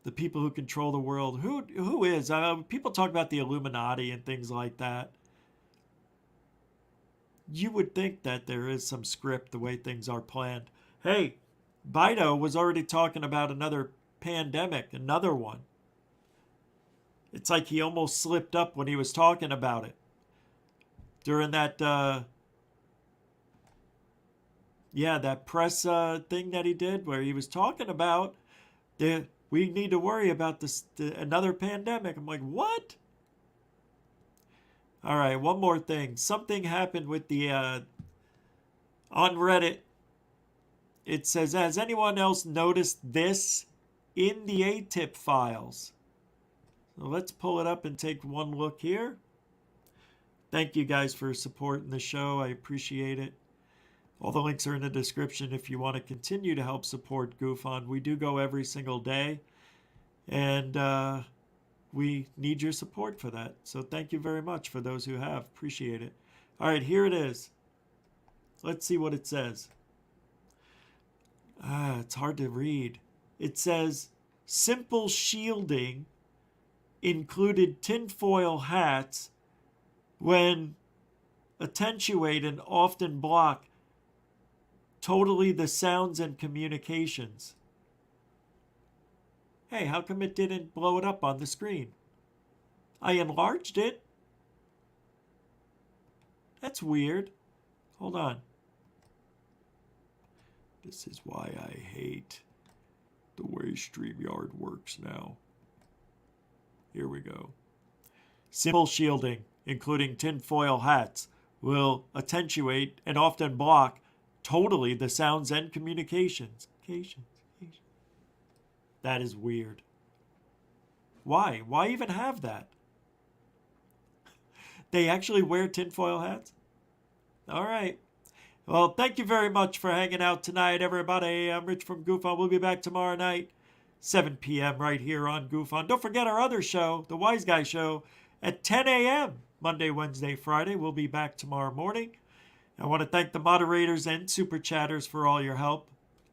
the people who control the world. Who is? People talk about the Illuminati and things like that. You would think that there is some script the way things are planned. Hey, Bido was already talking about another pandemic, another one. It's like he almost slipped up when he was talking about it. During that, that press thing that he did where he was talking about we need to worry about another pandemic. I'm like, what? All right, one more thing. Something happened with the on Reddit. It says, has anyone else noticed this in the ATIP files? So let's pull it up and take one look here. Thank you guys for supporting the show. I appreciate it. All the links are in the description if you want to continue to help support GoofOn. We do go every single day, and we need your support for that. So thank you very much for those who have. Appreciate it. All right, here it is. Let's see what it says. It's hard to read. It says, simple shielding included tinfoil hats when attenuate and often block totally the sounds and communications. Hey, how come it didn't blow it up on the screen? I enlarged it. That's weird. Hold on. This is why I hate the way StreamYard works now. Here we go. Simple shielding, including tinfoil hats, will attenuate and often block totally the sounds and communications. That is weird. Why? Why even have that? They actually wear tinfoil hats? All right. Well, thank you very much for hanging out tonight, everybody. I'm Rich from GoofOn. We'll be back tomorrow night, 7 p.m. right here on GoofOn. Don't forget our other show, The Wise Guy Show, at 10 a.m. Monday, Wednesday, Friday. We'll be back tomorrow morning. I want to thank the moderators and super chatters for all your help.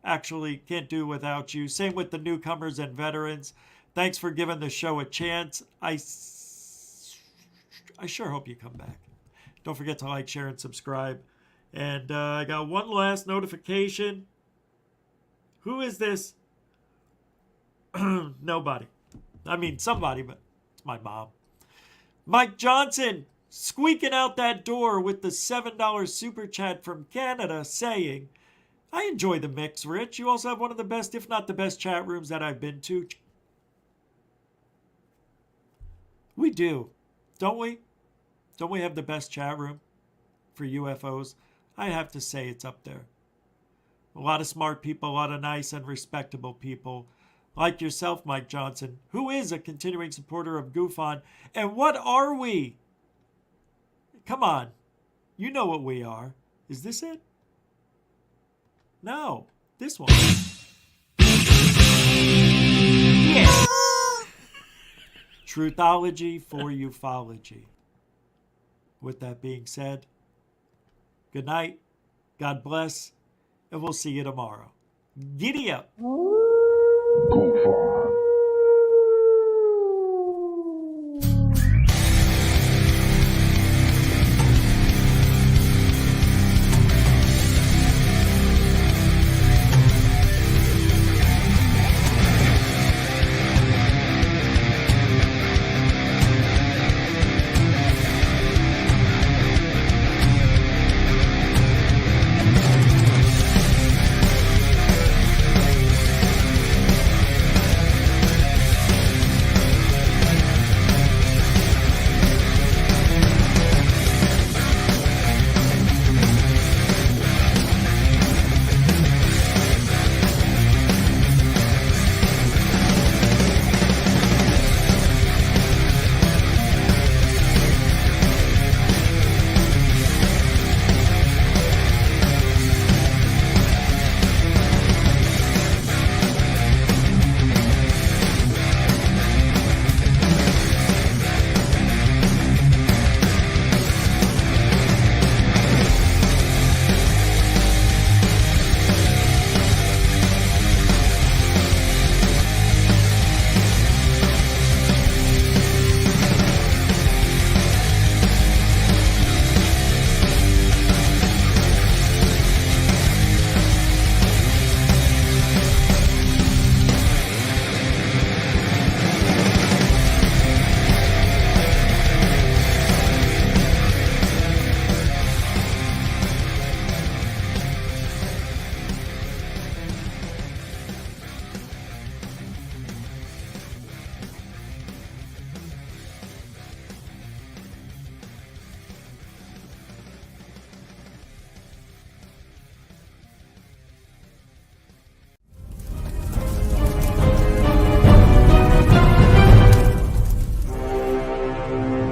Actually, can't do without you. Same with the newcomers and veterans. Thanks for giving the show a chance. I sure hope you come back. Don't forget to like, share, and subscribe. And I got one last notification. Who is this? Nobody. I mean, somebody, but it's my mom. Mike Johnson squeaking out that door with the $7 super chat from Canada saying, I enjoy the mix, Rich. You also have one of the best, if not the best, chat rooms that I've been to. We do, don't we? Don't we have the best chat room for UFOs? I have to say it's up there. A lot of smart people, a lot of nice and respectable people, like yourself, Mike Johnson, who is a continuing supporter of GoofOn. And what are we? Come on. You know what we are. Is this it? No. This one. Yeah. Truthology for ufology. With that being said, good night, God bless, and we'll see you tomorrow. Giddy up.